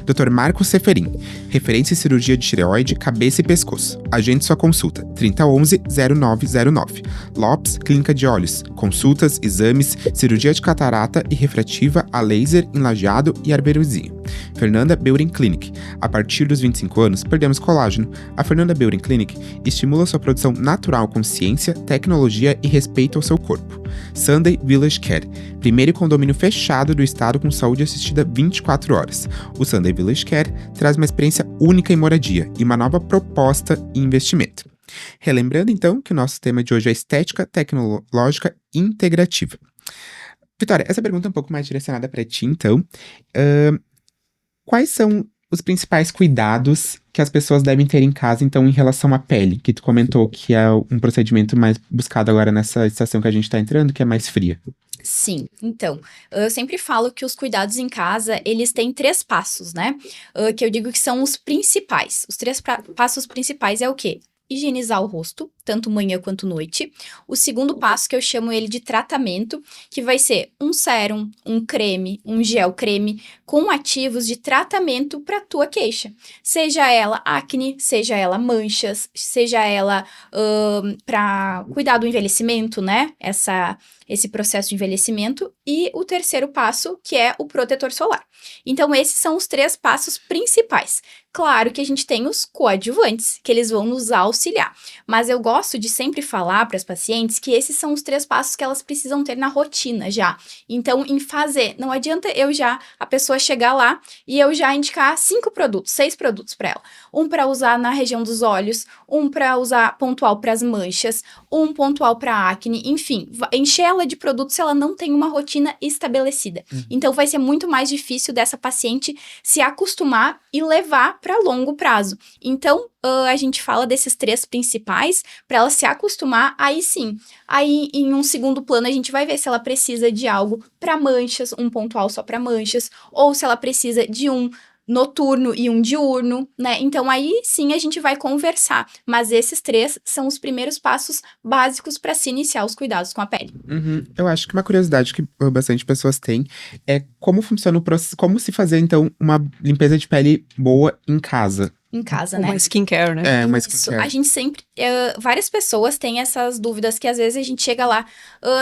Dr. Marcos Seferin, referência em cirurgia de tireoide, cabeça e pescoço. Agende sua consulta, 3011-0909. Lopes, Clínica de Olhos. Consultas, exames, cirurgia de catarata e refrativa a laser em Lajeado e Arberozinho. Fernanda Beuren Clinic. A partir dos 25 anos, perdemos colágeno. A Fernanda Beuren Clinic estimula sua produção natural com ciência, tecnologia e respeito ao seu corpo. Sunday Village Care, primeiro condomínio fechado do estado com saúde assistida 24 horas. O Sunday Village Care traz uma experiência única em moradia e uma nova proposta e investimento. Relembrando então que o nosso tema de hoje é estética tecnológica integrativa. Vitória, essa pergunta é um pouco mais direcionada para ti, então. Quais são os principais cuidados que as pessoas devem ter em casa, então, em relação à pele? Que tu comentou que é um procedimento mais buscado agora nessa estação que a gente está entrando, que é mais fria. Sim, então, eu sempre falo que os cuidados em casa, eles têm 3 passos, né? Que eu digo que são os principais. Os 3 passos principais é o quê? Higienizar o rosto, tanto manhã quanto noite. O segundo passo, que eu chamo ele de tratamento, que vai ser um sérum, um creme, um gel creme, com ativos de tratamento para tua queixa. Seja ela acne, seja ela manchas, seja ela para cuidar do envelhecimento, né? Esse processo de envelhecimento. E o terceiro passo, que é o protetor solar. Então, esses são os 3 passos principais. Claro que a gente tem os coadjuvantes, que eles vão nos auxiliar. Mas eu gosto de sempre falar para as pacientes que esses são os 3 passos que elas precisam ter na rotina já. Então, em fazer, não adianta a pessoa chegar lá e eu já indicar 5 produtos, 6 produtos para ela. Um para usar na região dos olhos, um para usar pontual para as manchas, um pontual para acne, enfim, encher ela de produtos se ela não tem uma rotina estabelecida. Então, vai ser muito mais difícil dessa paciente se acostumar e levar para longo prazo. Então, a gente fala desses 3 principais para ela se acostumar, aí sim. Aí, em um segundo plano, a gente vai ver se ela precisa de algo para manchas, um pontual só para manchas, ou se ela precisa de um noturno e um diurno, né? Então, aí sim a gente vai conversar. Mas esses 3 são os primeiros passos básicos para se iniciar os cuidados com a pele. Eu acho que uma curiosidade que bastante pessoas têm é como funciona o processo, como se fazer, então, uma limpeza de pele boa em casa. Em casa, né? Uma skincare, né? Uma skincare. A gente sempre... várias pessoas têm essas dúvidas que às vezes a gente chega lá...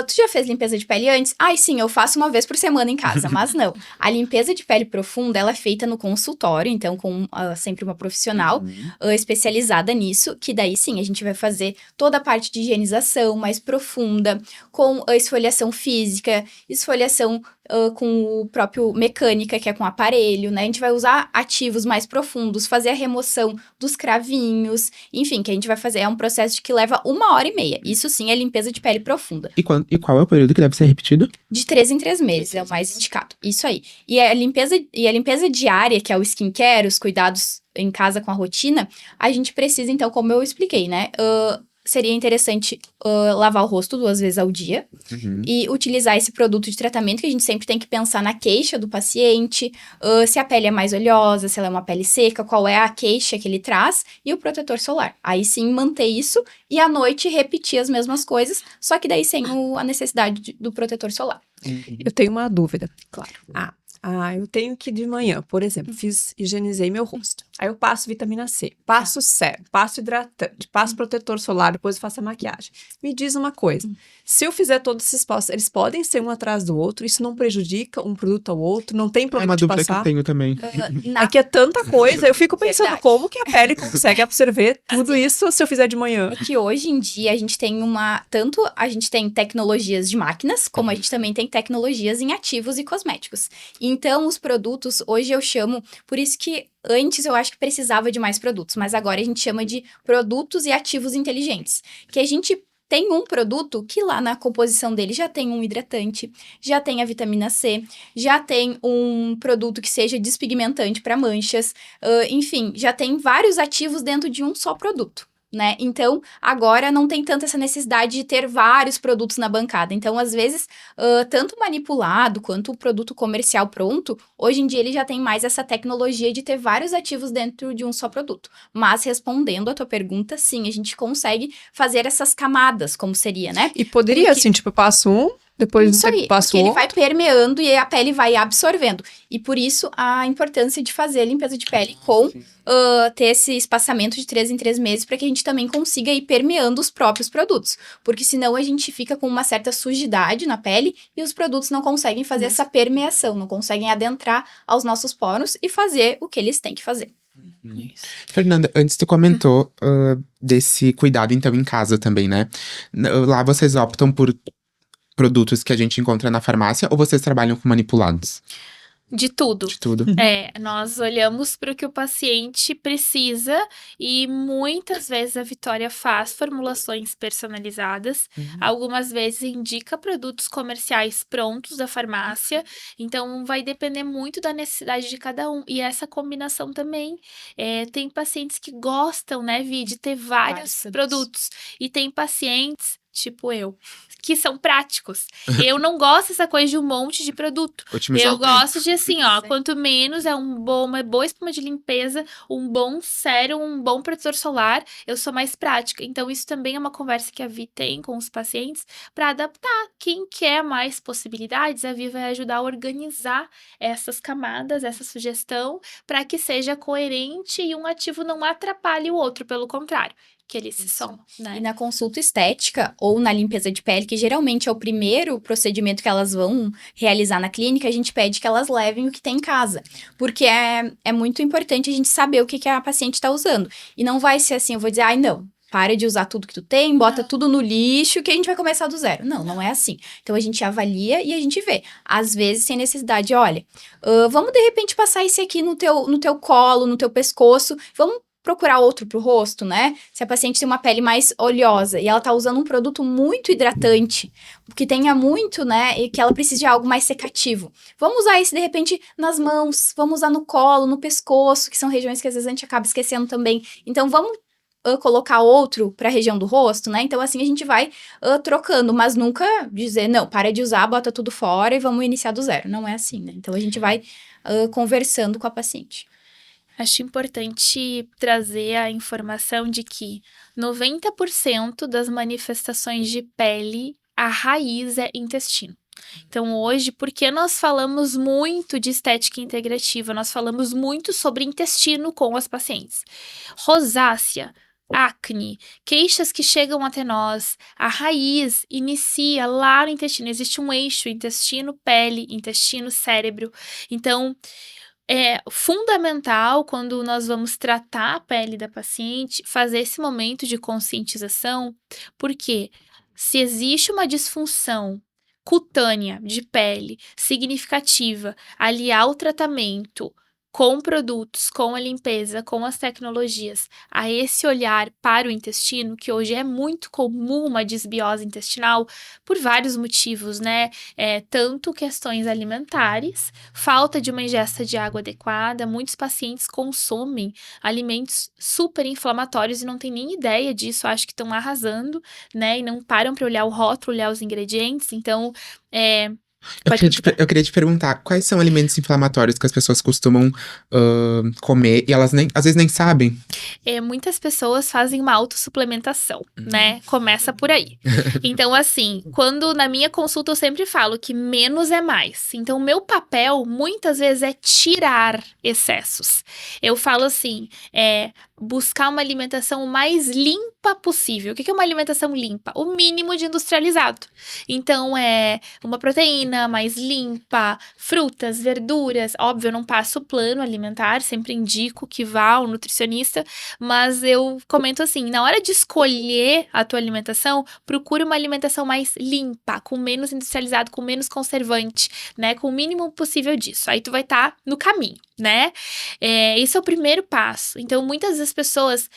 tu já fez limpeza de pele antes? Ai, sim, eu faço uma vez por semana em casa. Mas não. A limpeza de pele profunda, ela é feita no consultório. Então, com sempre uma profissional especializada nisso. Que daí, sim, a gente vai fazer toda a parte de higienização mais profunda. Com a esfoliação física. Esfoliação com o próprio mecânica, que é com aparelho, né? A gente vai usar ativos mais profundos. Fazer a remoção dos cravinhos, enfim, que a gente vai fazer, é um processo que leva 1h30. Isso sim é limpeza de pele profunda. E qual é o período que deve ser repetido? De 3 em 3 meses, é o mais indicado. Isso aí. E a limpeza diária, que é o skincare, os cuidados em casa com a rotina, a gente precisa, então, como eu expliquei, né? Seria interessante lavar o rosto 2 vezes ao dia e utilizar esse produto de tratamento, que a gente sempre tem que pensar na queixa do paciente, se a pele é mais oleosa, se ela é uma pele seca, qual é a queixa que ele traz, e o protetor solar. Aí sim, manter isso e à noite repetir as mesmas coisas, só que daí sem a necessidade do protetor solar. Eu tenho uma dúvida. Claro. Eu tenho que de manhã, por exemplo, higienizei meu rosto. Aí eu passo vitamina C, passo sérum, passo hidratante, passo protetor solar, depois eu faço a maquiagem. Me diz uma coisa, se eu fizer todos esses passos, eles podem ser um atrás do outro, isso não prejudica um produto ao outro, não tem problema de passar? É uma dúvida que eu tenho também. Aqui é tanta coisa, eu fico pensando como que a pele consegue absorver tudo isso se eu fizer de manhã. É que hoje em dia a gente tem tanto a gente tem tecnologias de máquinas, como a gente também tem tecnologias em ativos e cosméticos. Então, os produtos, hoje eu chamo, por isso que antes eu acho que precisava de mais produtos, mas agora a gente chama de produtos e ativos inteligentes. Que a gente tem um produto que lá na composição dele já tem um hidratante, já tem a vitamina C, já tem um produto que seja despigmentante para manchas, enfim, já tem vários ativos dentro de um só produto. né? Então, agora não tem tanta essa necessidade de ter vários produtos na bancada. Então, às vezes, tanto manipulado quanto o produto comercial pronto, hoje em dia ele já tem mais essa tecnologia de ter vários ativos dentro de um só produto. Mas, respondendo a tua pergunta, sim, a gente consegue fazer essas camadas, como seria, né? E poderia, assim, tipo, passo 1, depois isso aí, passo porque ele outro. vai permeando e a pele vai absorvendo. E por isso, a importância de fazer a limpeza de pele com ter esse espaçamento de 3 em 3 meses para que a gente também consiga ir permeando os próprios produtos. Porque senão a gente fica com uma certa sujidade na pele e os produtos não conseguem fazer essa permeação, não conseguem adentrar aos nossos poros e fazer o que eles têm que fazer. Fernanda, antes tu comentou desse cuidado, então, em casa também, né? Lá vocês optam por produtos que a gente encontra na farmácia ou vocês trabalham com manipulados? De tudo. De tudo. Nós olhamos para o que o paciente precisa e muitas vezes a Vitória faz formulações personalizadas. Algumas vezes indica produtos comerciais prontos da farmácia. Então, vai depender muito da necessidade de cada um. E essa combinação também. Tem pacientes que gostam, né, Vi, de ter vários produtos. E tem pacientes, tipo eu, que são práticos. Eu não gosto dessa coisa de um monte de produto. Eu gosto de assim, ó, quanto menos uma boa espuma de limpeza, um bom sérum, um bom protetor solar, eu sou mais prática. Então, isso também é uma conversa que a Vi tem com os pacientes para adaptar. Quem quer mais possibilidades, a Vi vai ajudar a organizar essas camadas, essa sugestão, para que seja coerente e um ativo não atrapalhe o outro, pelo contrário. Que eles se somam, né? E na consulta estética ou na limpeza de pele, que geralmente é o primeiro procedimento que elas vão realizar na clínica, a gente pede que elas levem o que tem em casa. Porque é muito importante a gente saber o que a paciente está usando. E não vai ser assim, eu vou dizer, não, para de usar tudo que tu tem, bota tudo no lixo que a gente vai começar do zero. Não é assim. Então, a gente avalia e a gente vê. Às vezes, tem necessidade, olha, vamos de repente passar esse aqui no teu colo, no teu pescoço, vamos procurar outro pro rosto, né? Se a paciente tem uma pele mais oleosa e ela tá usando um produto muito hidratante, que tenha muito, né, e que ela precise de algo mais secativo. Vamos usar esse, de repente, nas mãos, vamos usar no colo, no pescoço, que são regiões que às vezes a gente acaba esquecendo também. Então, vamos colocar outro pra região do rosto, né? Então, assim, a gente vai trocando, mas nunca dizer, não, para de usar, bota tudo fora e vamos iniciar do zero. Não é assim, né? Então, a gente vai conversando com a paciente. Acho importante trazer a informação de que 90% das manifestações de pele, a raiz é intestino. Então, hoje, porque nós falamos muito de estética integrativa, nós falamos muito sobre intestino com as pacientes. Rosácea, acne, queixas que chegam até nós, a raiz inicia lá no intestino. Existe um eixo intestino-pele, intestino-cérebro. Então, é fundamental, quando nós vamos tratar a pele da paciente, fazer esse momento de conscientização, porque se existe uma disfunção cutânea de pele significativa, aliar o tratamento com produtos, com a limpeza, com as tecnologias, a esse olhar para o intestino, que hoje é muito comum uma desbiose intestinal, por vários motivos, né? Tanto questões alimentares, falta de uma ingesta de água adequada, muitos pacientes consomem alimentos super inflamatórios e não têm nem ideia disso, acho que estão arrasando, né? E não param para olhar o rótulo, olhar os ingredientes, então, Eu queria te perguntar, quais são alimentos inflamatórios que as pessoas costumam comer e elas às vezes nem sabem? Muitas pessoas fazem uma autossuplementação, né? Começa por aí. Então, assim, quando na minha consulta eu sempre falo que menos é mais. Então, o meu papel, muitas vezes, é tirar excessos. Eu falo assim, buscar uma alimentação o mais limpa possível. O que é uma alimentação limpa? O mínimo de industrializado. Então, uma proteína mais limpa, frutas, verduras. Óbvio, eu não passo o plano alimentar, sempre indico que vá ao nutricionista, mas eu comento assim, na hora de escolher a tua alimentação, procure uma alimentação mais limpa, com menos industrializado, com menos conservante, né? Com o mínimo possível disso. Aí tu vai estar no caminho, né? Esse é o primeiro passo. Então, muitas das pessoas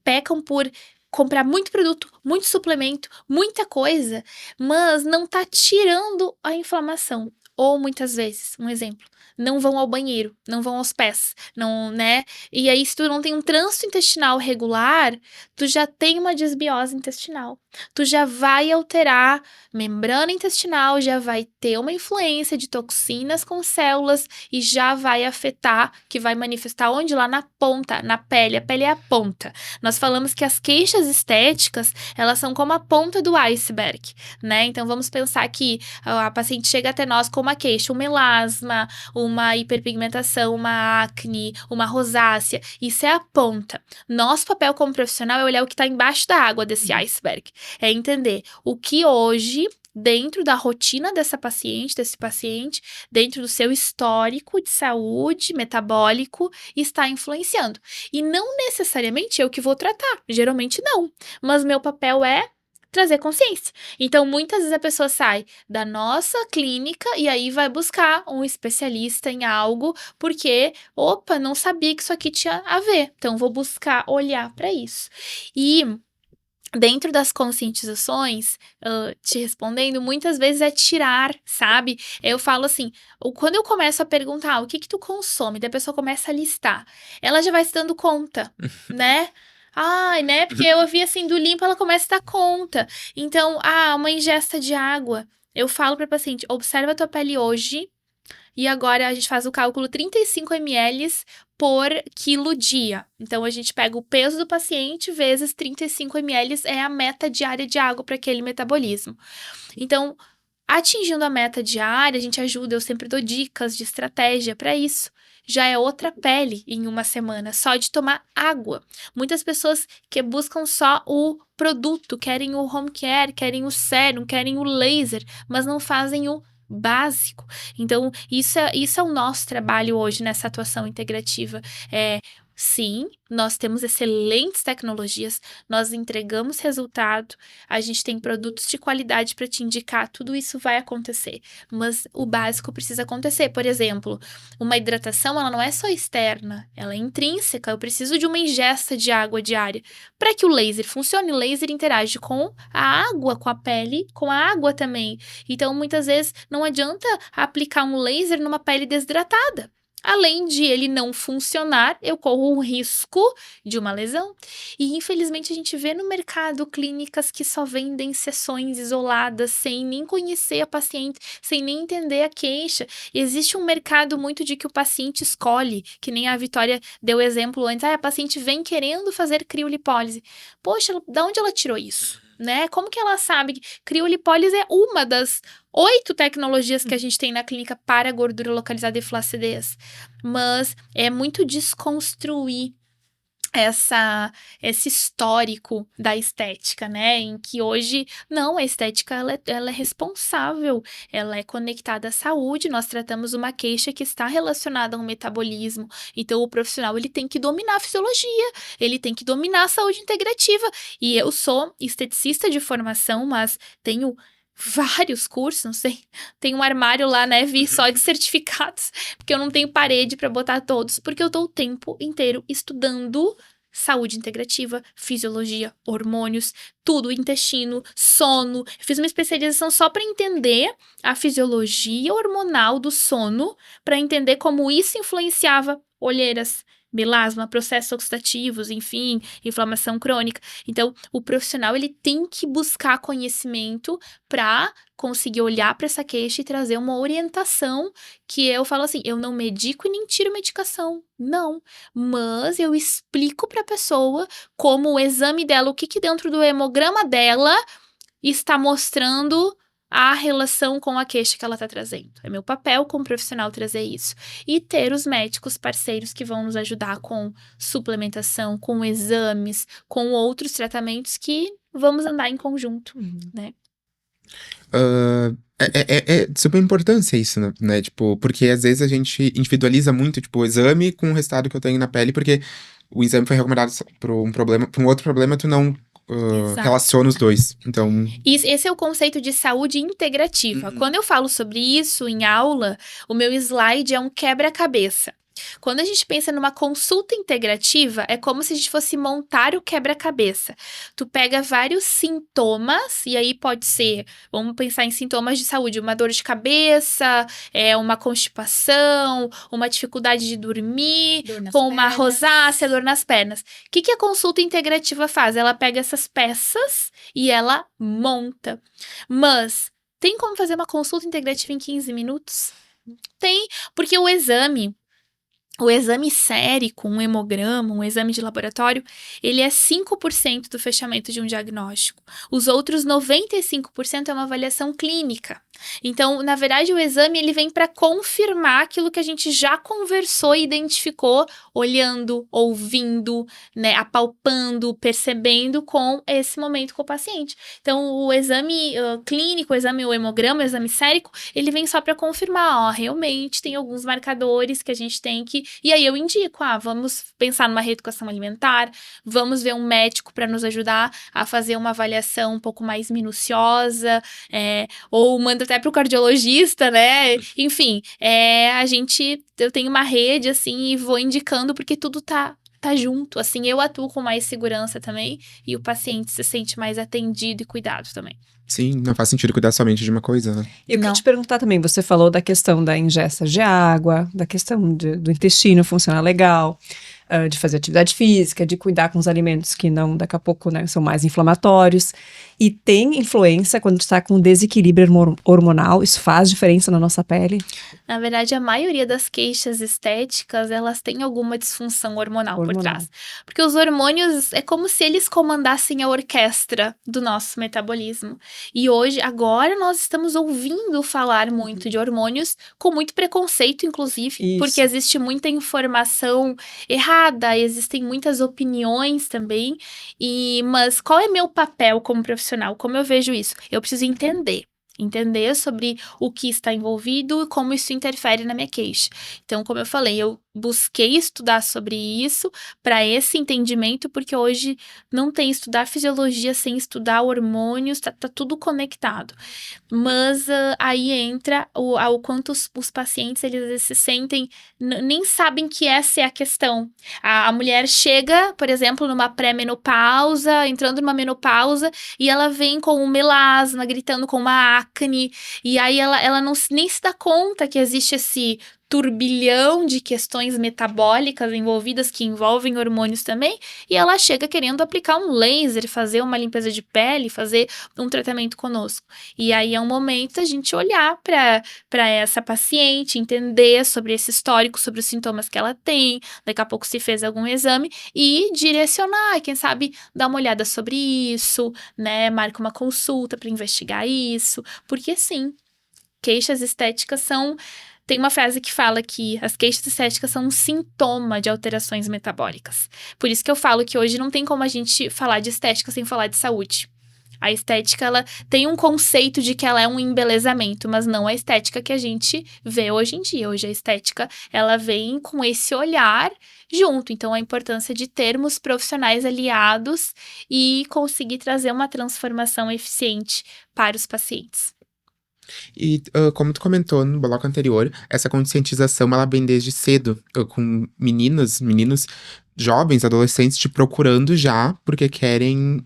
pecam por comprar muito produto, muito suplemento, muita coisa, mas não tá tirando a inflamação. Ou muitas vezes, um exemplo, não vão ao banheiro, não vão aos pés, não, né? E aí, se tu não tem um trânsito intestinal regular, tu já tem uma desbiose intestinal. Tu já vai alterar membrana intestinal, já vai ter uma influência de toxinas com células e já vai afetar, que vai manifestar onde? Lá na ponta, na pele. A pele é a ponta. Nós falamos que as queixas estéticas, elas são como a ponta do iceberg, né? Então, vamos pensar que a paciente chega até nós com uma queixa, um melasma, uma hiperpigmentação, uma acne, uma rosácea. Isso é a ponta. Nosso papel como profissional é olhar o que está embaixo da água desse iceberg. É entender o que hoje, dentro da rotina desse paciente, dentro do seu histórico de saúde metabólico, está influenciando. E não necessariamente eu que vou tratar, geralmente não. Mas meu papel é trazer consciência. Então, muitas vezes a pessoa sai da nossa clínica e aí vai buscar um especialista em algo, porque, opa, não sabia que isso aqui tinha a ver. Então, vou buscar olhar para isso. E dentro das conscientizações, te respondendo, muitas vezes é tirar, sabe? Eu falo assim, quando eu começo a perguntar o que tu consome, daí a pessoa começa a listar, ela já vai se dando conta, né? Ai, né? Porque eu ouvi assim, do limpo ela começa a dar conta. Então, uma ingesta de água. Eu falo para paciente, observa a tua pele hoje e agora a gente faz o cálculo 35 ml por quilo dia. Então, a gente pega o peso do paciente vezes 35 ml é a meta diária de água para aquele metabolismo. Então, atingindo a meta diária, a gente ajuda, eu sempre dou dicas de estratégia para isso. Já é outra pele em uma semana, só de tomar água. Muitas pessoas que buscam só o produto, querem o home care, querem o sérum, querem o laser, mas não fazem o básico. Então, isso é o nosso trabalho hoje nessa atuação integrativa. Sim, nós temos excelentes tecnologias, nós entregamos resultado, a gente tem produtos de qualidade para te indicar, tudo isso vai acontecer, mas o básico precisa acontecer. Por exemplo, uma hidratação, ela não é só externa, ela é intrínseca, eu preciso de uma ingesta de água diária. Para que o laser funcione, o laser interage com a água, com a pele, com a água também. Então, muitas vezes, não adianta aplicar um laser numa pele desidratada. Além de ele não funcionar, eu corro um risco de uma lesão. E, infelizmente, a gente vê no mercado clínicas que só vendem sessões isoladas, sem nem conhecer a paciente, sem nem entender a queixa. E existe um mercado muito de que o paciente escolhe, que nem a Vitória deu exemplo antes. A paciente vem querendo fazer criolipólise. Poxa, de onde ela tirou isso? Né? Como que ela sabe que criolipólise é uma das 8 tecnologias que a gente tem na clínica para gordura localizada e flacidez? Mas é muito desconstruir esse histórico da estética, né? Em que hoje, não, a estética ela é responsável, ela é conectada à saúde, nós tratamos uma queixa que está relacionada a um metabolismo, então o profissional ele tem que dominar a fisiologia, ele tem que dominar a saúde integrativa, e eu sou esteticista de formação, mas tenho vários cursos, não sei, tem um armário lá, né, Vi, só de certificados, porque eu não tenho parede para botar todos, porque eu tô o tempo inteiro estudando saúde integrativa, fisiologia, hormônios, tudo, intestino, sono. Eu fiz uma especialização só para entender a fisiologia hormonal do sono, para entender como isso influenciava olheiras, melasma, processos oxidativos, enfim, inflamação crônica. Então, o profissional ele tem que buscar conhecimento para conseguir olhar para essa queixa e trazer uma orientação que eu falo assim, eu não medico e nem tiro medicação, não, mas eu explico para a pessoa como o exame dela, o que dentro do hemograma dela está mostrando a relação com a queixa que ela está trazendo. É meu papel como profissional trazer isso. E ter os médicos parceiros que vão nos ajudar com suplementação, com exames, com outros tratamentos que vamos andar em conjunto, né? É de super importância isso, né? Tipo, porque às vezes a gente individualiza muito, tipo, o exame com o resultado que eu tenho na pele, porque o exame foi recomendado para um outro problema, tu não relaciona os dois. Então, esse é o conceito de saúde integrativa. Quando eu falo sobre isso em aula, o meu slide é um quebra-cabeça. Quando a gente pensa numa consulta integrativa, é como se a gente fosse montar o quebra-cabeça. Tu pega vários sintomas, e aí pode ser, vamos pensar em sintomas de saúde, uma dor de cabeça, uma constipação, uma dificuldade de dormir, com uma rosácea, dor nas pernas. O que a consulta integrativa faz? Ela pega essas peças e ela monta. Mas tem como fazer uma consulta integrativa em 15 minutos? Tem, porque o exame sérico, um hemograma, um exame de laboratório, ele é 5% do fechamento de um diagnóstico. Os outros 95% é uma avaliação clínica. Então, na verdade, o exame ele vem para confirmar aquilo que a gente já conversou e identificou, olhando, ouvindo, né, apalpando, percebendo com esse momento com o paciente. Então, o exame clínico, o hemograma, o exame sérico, ele vem só para confirmar, realmente tem alguns marcadores que a gente tem que... E aí eu indico, vamos pensar numa reeducação alimentar, vamos ver um médico para nos ajudar a fazer uma avaliação um pouco mais minuciosa, ou manda até para o cardiologista, né? Enfim, eu tenho uma rede, assim, e vou indicando porque tudo tá junto, assim, eu atuo com mais segurança também e o paciente se sente mais atendido e cuidado também. Sim, não faz sentido cuidar somente de uma coisa, né? Eu queria te perguntar também, você falou da questão da ingesta de água, da questão do intestino funcionar legal, de fazer atividade física, de cuidar com os alimentos que não, daqui a pouco, né, são mais inflamatórios. E tem influência quando está com desequilíbrio hormonal? Isso faz diferença na nossa pele? Na verdade, a maioria das queixas estéticas, elas têm alguma disfunção hormonal por trás. Porque os hormônios, é como se eles comandassem a orquestra do nosso metabolismo. E agora nós estamos ouvindo falar muito de hormônios, com muito preconceito, inclusive, porque existe muita informação errada, existem muitas opiniões também, mas qual é meu papel como profissional? Como eu vejo isso? Eu preciso entender sobre o que está envolvido e como isso interfere na minha queixa. Então, como eu falei, eu busquei estudar sobre isso para esse entendimento, porque hoje não tem estudar fisiologia sem estudar hormônios, tá tudo conectado. Mas aí entra o quanto os pacientes eles se sentem, nem sabem que essa é a questão. A mulher chega, por exemplo, numa pré-menopausa, entrando numa menopausa, e ela vem com um melasma, gritando com uma acne, e aí ela nem se dá conta que existe esse turbilhão de questões metabólicas envolvidas que envolvem hormônios também, e ela chega querendo aplicar um laser, fazer uma limpeza de pele, fazer um tratamento conosco. E aí é um momento a gente olhar para essa paciente, entender sobre esse histórico, sobre os sintomas que ela tem, daqui a pouco se fez algum exame e direcionar, quem sabe dar uma olhada sobre isso, né, marca uma consulta para investigar isso, porque sim, queixas estéticas tem uma frase que fala que as queixas estéticas são um sintoma de alterações metabólicas. Por isso que eu falo que hoje não tem como a gente falar de estética sem falar de saúde. A estética, ela tem um conceito de que ela é um embelezamento, mas não a estética que a gente vê hoje em dia. Hoje a estética, ela vem com esse olhar junto. Então, a importância de termos profissionais aliados e conseguir trazer uma transformação eficiente para os pacientes. E como tu comentou no bloco anterior, essa conscientização ela vem desde cedo, com meninos, jovens, adolescentes te procurando já, porque querem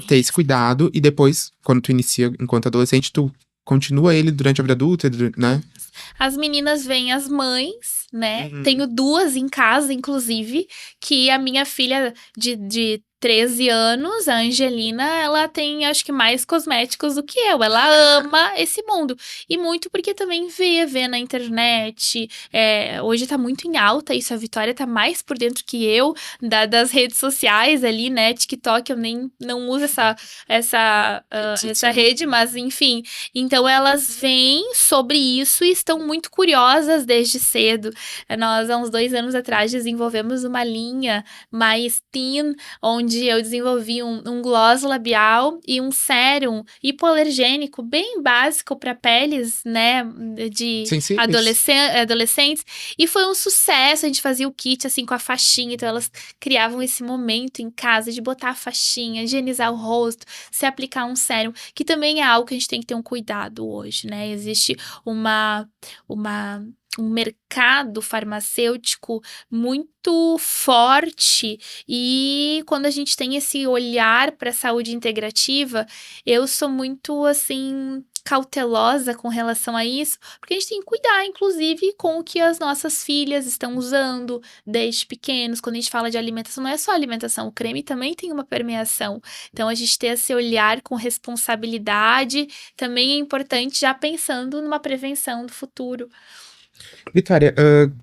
ter esse cuidado, e depois, quando tu inicia enquanto adolescente, tu continua ele durante a vida adulta, né? As meninas veem as mães, né? Tenho 2 em casa, inclusive, que a minha filha de 13 anos, a Angelina, ela tem, acho que, mais cosméticos do que eu. Ela ama esse mundo. E muito porque também vê na internet. Hoje tá muito em alta isso. A Vitória tá mais por dentro que eu das redes sociais ali, né? TikTok, eu não uso essa rede, mas enfim. Então, elas veem sobre isso e estão muito curiosas desde cedo. Nós, há uns 2 anos atrás, desenvolvemos uma linha mais teen, onde eu desenvolvi um gloss labial e um sérum hipoalergênico bem básico para peles, né, de adolescentes, e foi um sucesso. A gente fazia o kit assim com a faixinha, então elas criavam esse momento em casa de botar a faixinha, higienizar o rosto, se aplicar um sérum, que também é algo que a gente tem que ter um cuidado hoje, né? Existe uma mercado farmacêutico muito forte, e quando a gente tem esse olhar para a saúde integrativa, eu sou muito, assim, cautelosa com relação a isso, porque a gente tem que cuidar, inclusive, com o que as nossas filhas estão usando desde pequenos. Quando a gente fala de alimentação, não é só alimentação, o creme também tem uma permeação. Então, a gente ter esse olhar com responsabilidade também é importante, já pensando numa prevenção do futuro. Vitória,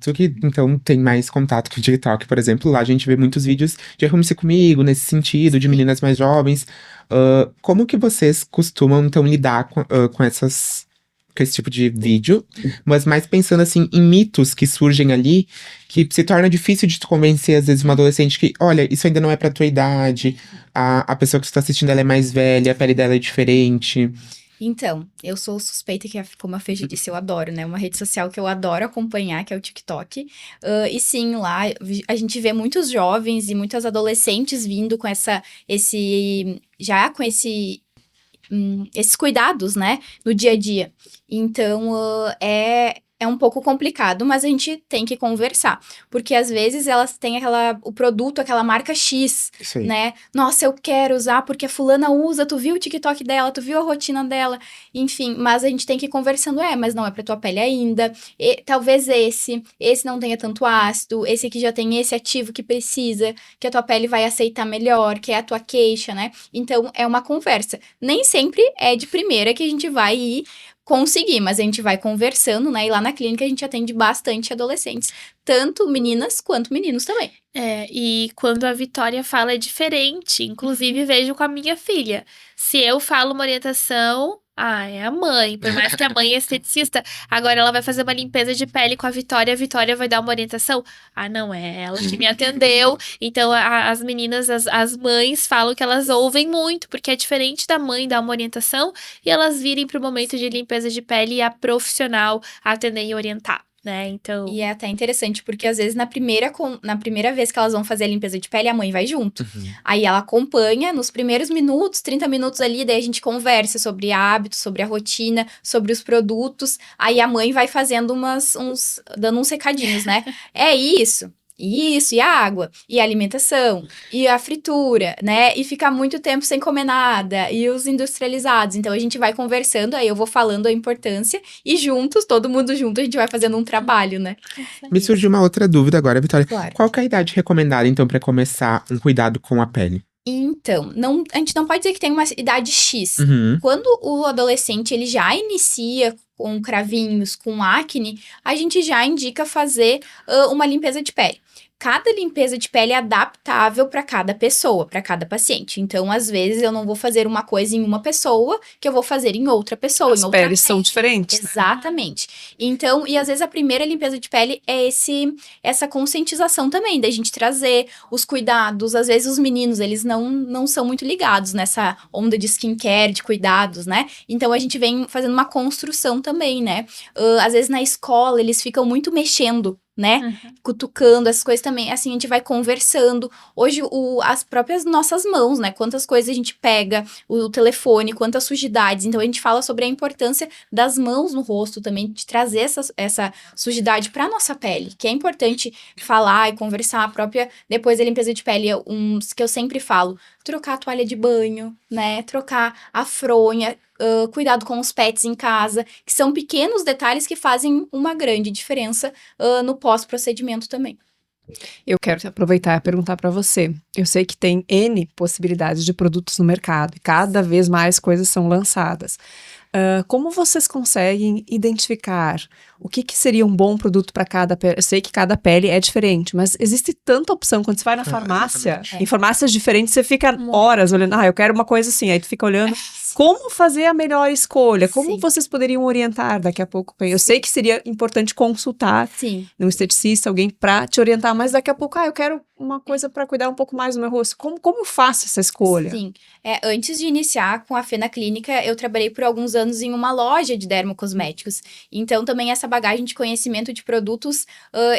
tu que então tem mais contato com o TikTok, por exemplo, lá a gente vê muitos vídeos de Arrume-se Comigo, nesse sentido, de meninas mais jovens. Como que vocês costumam, então, lidar com esse tipo de vídeo? Mas mais pensando, assim, em mitos que surgem ali, que se torna difícil de tu convencer, às vezes, uma adolescente que, olha, isso ainda não é pra tua idade, a pessoa que tu tá assistindo, ela é mais velha, a pele dela é diferente. Então, eu sou suspeita que, como a Fê já disse, eu adoro, né? Uma rede social que eu adoro acompanhar, que é o TikTok. E sim, lá a gente vê muitos jovens e muitas adolescentes vindo com esses cuidados, né? No dia a dia. Então, é um pouco complicado, mas a gente tem que conversar. Porque, às vezes, elas têm o produto, aquela marca X, né? Nossa, eu quero usar porque a fulana usa, tu viu o TikTok dela, tu viu a rotina dela, enfim. Mas a gente tem que ir conversando, mas não é pra tua pele ainda. Talvez esse não tenha tanto ácido, esse aqui já tem esse ativo que precisa, que a tua pele vai aceitar melhor, que é a tua queixa, né? Então, é uma conversa. Nem sempre é de primeira que a gente vai ir conseguir, mas a gente vai conversando, né? E lá na clínica a gente atende bastante adolescentes, tanto meninas quanto meninos também. E quando a Vitória fala é diferente, inclusive vejo com a minha filha. Se eu falo uma orientação, é a mãe, por mais que a mãe é esteticista, agora ela vai fazer uma limpeza de pele com a Vitória vai dar uma orientação? Não, é ela que me atendeu. Então, as meninas, as mães falam que elas ouvem muito, porque é diferente da mãe dar uma orientação e elas virem pro momento de limpeza de pele e a profissional atender e orientar. Né? Então... E é até interessante, porque às vezes na primeira vez que elas vão fazer a limpeza de pele, a mãe vai junto. Aí ela acompanha nos primeiros minutos, 30 minutos ali, daí a gente conversa sobre hábitos, sobre a rotina, sobre os produtos. Aí a mãe vai fazendo dando uns recadinhos, né? É isso, e a água, e a alimentação, e a fritura, né? E ficar muito tempo sem comer nada, e os industrializados. Então, a gente vai conversando, aí eu vou falando a importância, e juntos, todo mundo junto, a gente vai fazendo um trabalho, né? Me surgiu uma outra dúvida agora, Vitória. Claro. Qual que é a idade recomendada, então, pra começar um cuidado com a pele? Então, a gente não pode dizer que tem uma idade X. Quando o adolescente, ele já inicia com cravinhos, com acne, a gente já indica fazer uma limpeza de pele. Cada limpeza de pele é adaptável para cada pessoa, para cada paciente. Então, às vezes, eu não vou fazer uma coisa em uma pessoa que eu vou fazer em outra pessoa. As peles são diferentes. Exatamente. Então, e às vezes a primeira limpeza de pele é essa conscientização também, da gente trazer os cuidados. Às vezes os meninos, eles não são muito ligados nessa onda de skincare, de cuidados, né? Então, a gente vem fazendo uma construção também, né? Às vezes na escola, eles ficam muito mexendo, né? Cutucando essas coisas também. Assim, a gente vai conversando. Hoje, as próprias nossas mãos, né? Quantas coisas a gente pega, o telefone, quantas sujidades. Então, a gente fala sobre a importância das mãos no rosto também, de trazer essa sujidade pra nossa pele. Que é importante falar e conversar. A própria, depois da limpeza de pele, que eu sempre falo, trocar a toalha de banho, né? Trocar a fronha. Cuidado com os pets em casa, que são pequenos detalhes que fazem uma grande diferença no pós-procedimento também. Eu quero aproveitar e perguntar para você. Eu sei que tem N possibilidades de produtos no mercado e cada vez mais coisas são lançadas. Como vocês conseguem identificar o que seria um bom produto para cada pele? Eu sei que cada pele é diferente, mas existe tanta opção. Quando você vai na farmácia, em farmácias diferentes, você fica horas olhando. Eu quero uma coisa assim. Aí tu fica olhando. Como fazer a melhor escolha? Como vocês poderiam orientar daqui a pouco? Eu sei que seria importante consultar um esteticista, alguém para te orientar, mas daqui a pouco, eu quero uma coisa para cuidar um pouco mais do meu rosto. Como eu faço essa escolha? Sim. Antes de iniciar com a Fê na clínica, eu trabalhei por alguns anos em uma loja de dermocosméticos. Então, também essa bagagem de conhecimento de produtos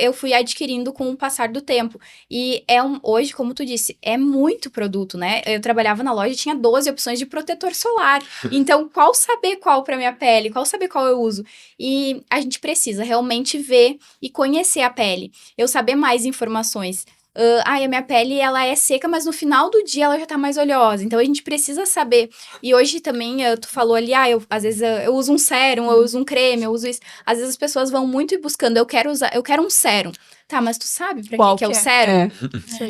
eu fui adquirindo com o passar do tempo. E hoje, como tu disse, é muito produto, né? Eu trabalhava na loja e tinha 12 opções de protetor solar. Então, qual saber qual para minha pele? Qual saber qual eu uso? E a gente precisa realmente ver e conhecer a pele. Eu saber mais informações. A minha pele, ela é seca, mas no final do dia ela já tá mais oleosa. Então, a gente precisa saber. E hoje também, tu falou ali, às vezes eu uso um sérum, eu uso um creme, eu uso isso. Às vezes as pessoas vão muito e buscando, eu quero um sérum. Tá, mas tu sabe pra que é o sérum?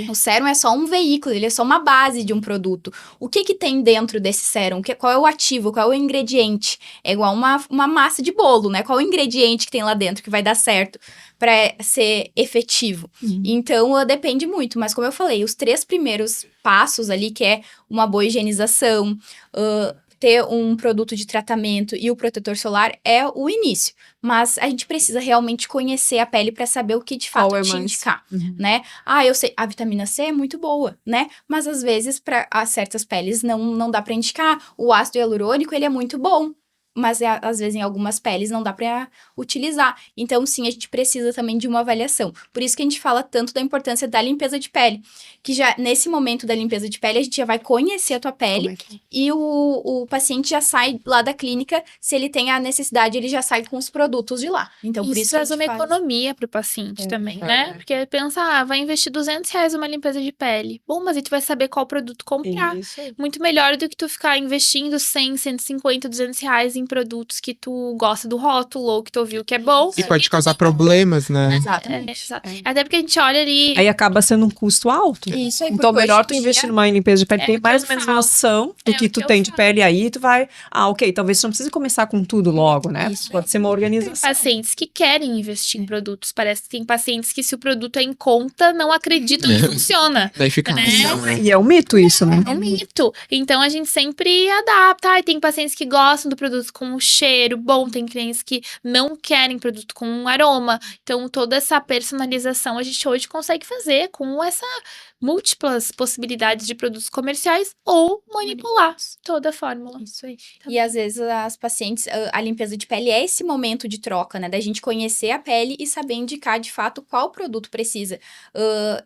O sérum é só um veículo, ele é só uma base de um produto. O que tem dentro desse sérum? Qual é o ativo? Qual é o ingrediente? É igual uma massa de bolo, né? Qual é o ingrediente que tem lá dentro que vai dar certo pra ser efetivo? Então, depende muito. Mas como eu falei, os 3 primeiros passos ali, que é uma boa higienização, ter um produto de tratamento e o protetor solar é o início. Mas a gente precisa realmente conhecer a pele para saber o que de fato te indicar, né? Eu sei, a vitamina C é muito boa, né? Mas às vezes para certas peles não dá para indicar. O ácido hialurônico, ele é muito bom. Mas às vezes em algumas peles não dá pra utilizar. Então, sim, a gente precisa também de uma avaliação. Por isso que a gente fala tanto da importância da limpeza de pele. Que já, nesse momento da limpeza de pele, a gente já vai conhecer a tua pele. E o paciente já sai lá da clínica. Se ele tem a necessidade, ele já sai com os produtos de lá. Então, por isso traz uma economia pro paciente também, né? Porque pensa, vai investir R$200 numa limpeza de pele. Bom, mas a gente vai saber qual produto comprar. Muito melhor do que tu ficar investindo 100, 150, R$200 em produtos que tu gosta do rótulo ou que tu ouviu que é bom. E pode causar problemas, né? Exatamente. Até porque a gente olha ali... Aí acaba sendo um custo alto. Isso aí. Então, melhor tu investir numa limpeza de pele, tem mais ou menos noção do que tu tem de pele, aí tu vai... ok, talvez tu não precise começar com tudo logo, né? Pode ser uma organização. Tem pacientes que querem investir em produtos. Parece que tem pacientes que se o produto é em conta, não acreditam que funciona. Daí fica... né? E é um mito isso, né? É um mito. Então, a gente sempre adapta. E tem pacientes que gostam do produto com um cheiro bom, tem clientes que não querem produto com um aroma. Então, toda essa personalização a gente hoje consegue fazer com essa múltiplas possibilidades de produtos comerciais ou manipular toda a fórmula. Isso aí. E às vezes as pacientes, a limpeza de pele é esse momento de troca, né? Da gente conhecer a pele e saber indicar de fato qual produto precisa.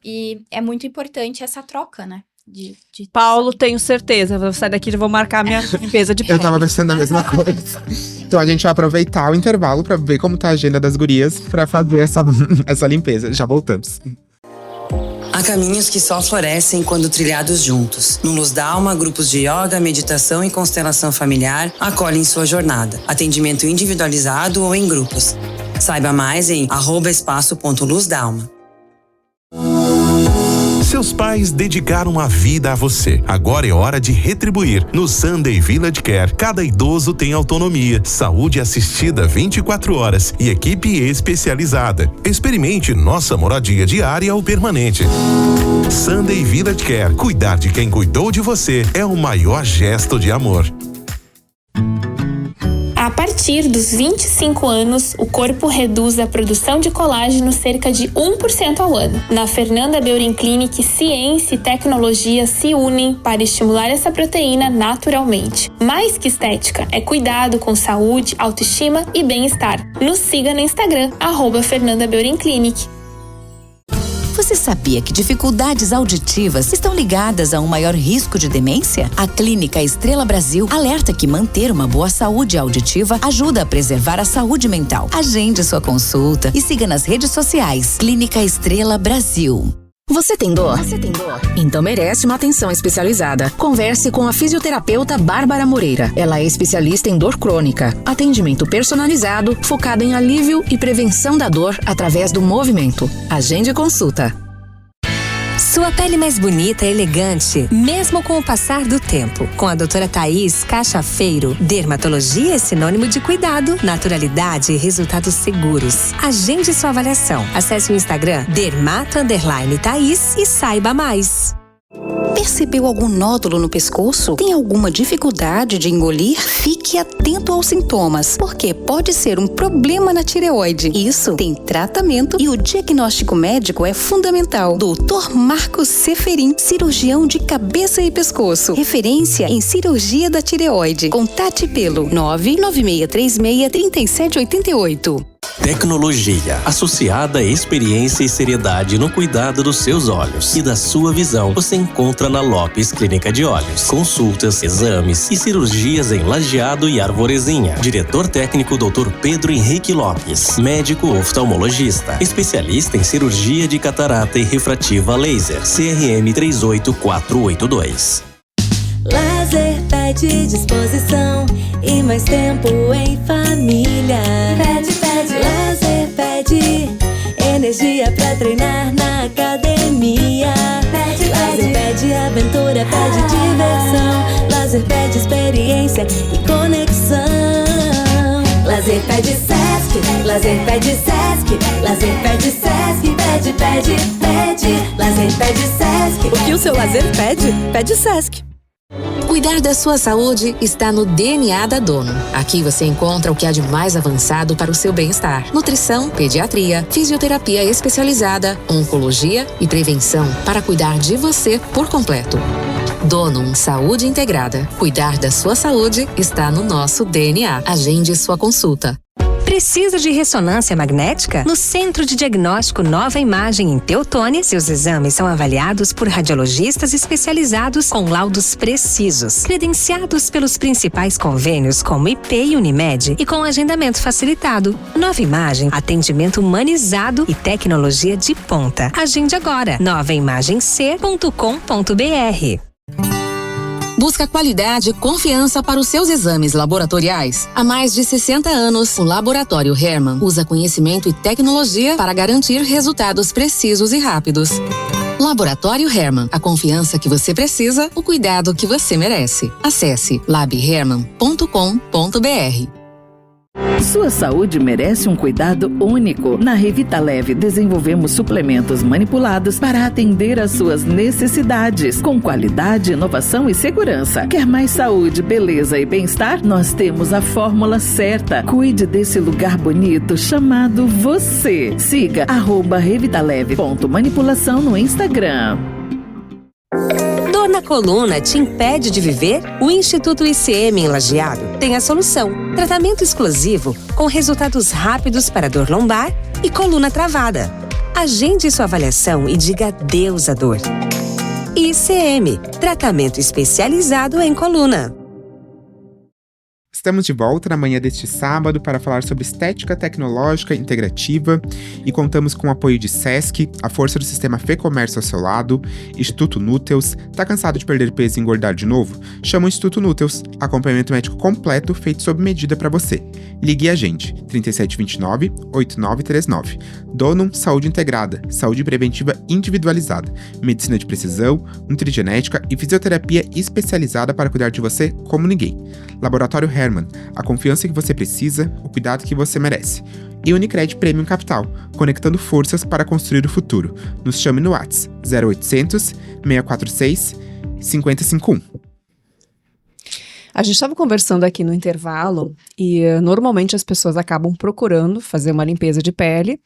E é muito importante essa troca, né? Paulo, tenho certeza. Vou sair daqui e vou marcar minha limpeza de pele. Eu tava pensando a mesma coisa. Então a gente vai aproveitar o intervalo pra ver como tá a agenda das gurias pra fazer essa limpeza. Já voltamos. Há caminhos que só florescem quando trilhados juntos. No Luz da Alma, grupos de yoga, meditação e constelação familiar acolhem sua jornada. Atendimento individualizado ou em grupos. Saiba mais em @espaço.luzdalma. Seus pais dedicaram a vida a você. Agora é hora de retribuir. No Sunday Village Care, cada idoso tem autonomia, saúde assistida 24 horas e equipe especializada. Experimente nossa moradia diária ou permanente. Sunday Village Care. Cuidar de quem cuidou de você é o maior gesto de amor. A partir dos 25 anos, o corpo reduz a produção de colágeno cerca de 1% ao ano. Na Fernanda Beurin Clinic, ciência e tecnologia se unem para estimular essa proteína naturalmente. Mais que estética, é cuidado com saúde, autoestima e bem-estar. Nos siga no Instagram, @Fernanda Beurin Clinic. Você sabia que dificuldades auditivas estão ligadas a um maior risco de demência? A Clínica Estrela Brasil alerta que manter uma boa saúde auditiva ajuda a preservar a saúde mental. Agende sua consulta e siga nas redes sociais. Clínica Estrela Brasil. Você tem dor? Então merece uma atenção especializada. Converse com a fisioterapeuta Bárbara Moreira. Ela é especialista em dor crônica. Atendimento personalizado, focado em alívio e prevenção da dor através do movimento. Agende consulta. Sua pele mais bonita e elegante, mesmo com o passar do tempo. Com a doutora Thaís Cachafeiro, dermatologia é sinônimo de cuidado, naturalidade e resultados seguros. Agende sua avaliação. Acesse o Instagram dermato_Thaís e saiba mais. Percebeu algum nódulo no pescoço? Tem alguma dificuldade de engolir? Fique atento aos sintomas, porque pode ser um problema na tireoide. Isso tem tratamento e o diagnóstico médico é fundamental. Dr. Marcos Seferin, cirurgião de cabeça e pescoço. Referência em cirurgia da tireoide. Contate pelo 996363788. Tecnologia, associada à experiência e seriedade no cuidado dos seus olhos e da sua visão, você encontra na Lopes Clínica de Olhos. Consultas, exames e cirurgias em Lajeado e Arvorezinha. Diretor técnico Dr. Pedro Henrique Lopes, médico oftalmologista, especialista em cirurgia de catarata e refrativa laser, CRM 38482. Lazer pede disposição e mais tempo em família. Lazer pede energia pra treinar na academia. Lazer pede aventura, pede diversão. Lazer pede experiência e conexão. Lazer pede Sesc, lazer pede Sesc, lazer pede Sesc, pede. Lazer pede Sesc. O que o seu lazer pede? Pede Sesc. Cuidar da sua saúde está no DNA da Dono. Aqui você encontra o que há de mais avançado para o seu bem-estar. Nutrição, pediatria, fisioterapia especializada, oncologia e prevenção para cuidar de você por completo. Dono Saúde Integrada. Cuidar da sua saúde está no nosso DNA. Agende sua consulta. Precisa de ressonância magnética? No Centro de Diagnóstico Nova Imagem em Teutônia, seus exames são avaliados por radiologistas especializados com laudos precisos, credenciados pelos principais convênios como IP e Unimed e com agendamento facilitado. Nova Imagem, atendimento humanizado e tecnologia de ponta. Agende agora, novaimagec.com.br. Busca qualidade e confiança para os seus exames laboratoriais. Há mais de 60 anos, o Laboratório Hermann usa conhecimento e tecnologia para garantir resultados precisos e rápidos. Laboratório Hermann, a confiança que você precisa, o cuidado que você merece. Acesse labhermann.com.br. Sua saúde merece um cuidado único. Na Revitaleve desenvolvemos suplementos manipulados para atender às suas necessidades, com qualidade, inovação e segurança. Quer mais saúde, beleza e bem-estar? Nós temos a fórmula certa. Cuide desse lugar bonito chamado você. Siga @revitaleve.manipulação no Instagram. Dor na coluna te impede de viver? O Instituto ICM em Lajeado tem a solução. Tratamento exclusivo com resultados rápidos para dor lombar e coluna travada. Agende sua avaliação e diga adeus à dor. ICM, tratamento especializado em coluna. Estamos de volta na manhã deste sábado para falar sobre estética tecnológica integrativa e contamos com o apoio de Sesc, a força do sistema Fê-Comércio ao seu lado, Instituto Núteus. Tá cansado de perder peso e engordar de novo? Chama o Instituto Núteus, acompanhamento médico completo feito sob medida para você. Ligue a gente, 3729-8939. Donum Saúde Integrada, saúde preventiva individualizada, medicina de precisão, nutrigenética e fisioterapia especializada para cuidar de você como ninguém. Laboratório Hermann, a confiança que você precisa, o cuidado que você merece. E Unicred Premium Capital, conectando forças para construir o futuro. Nos chame no WhatsApp 0800 646 5051. A gente estava conversando aqui no intervalo e normalmente as pessoas acabam procurando fazer uma limpeza de pele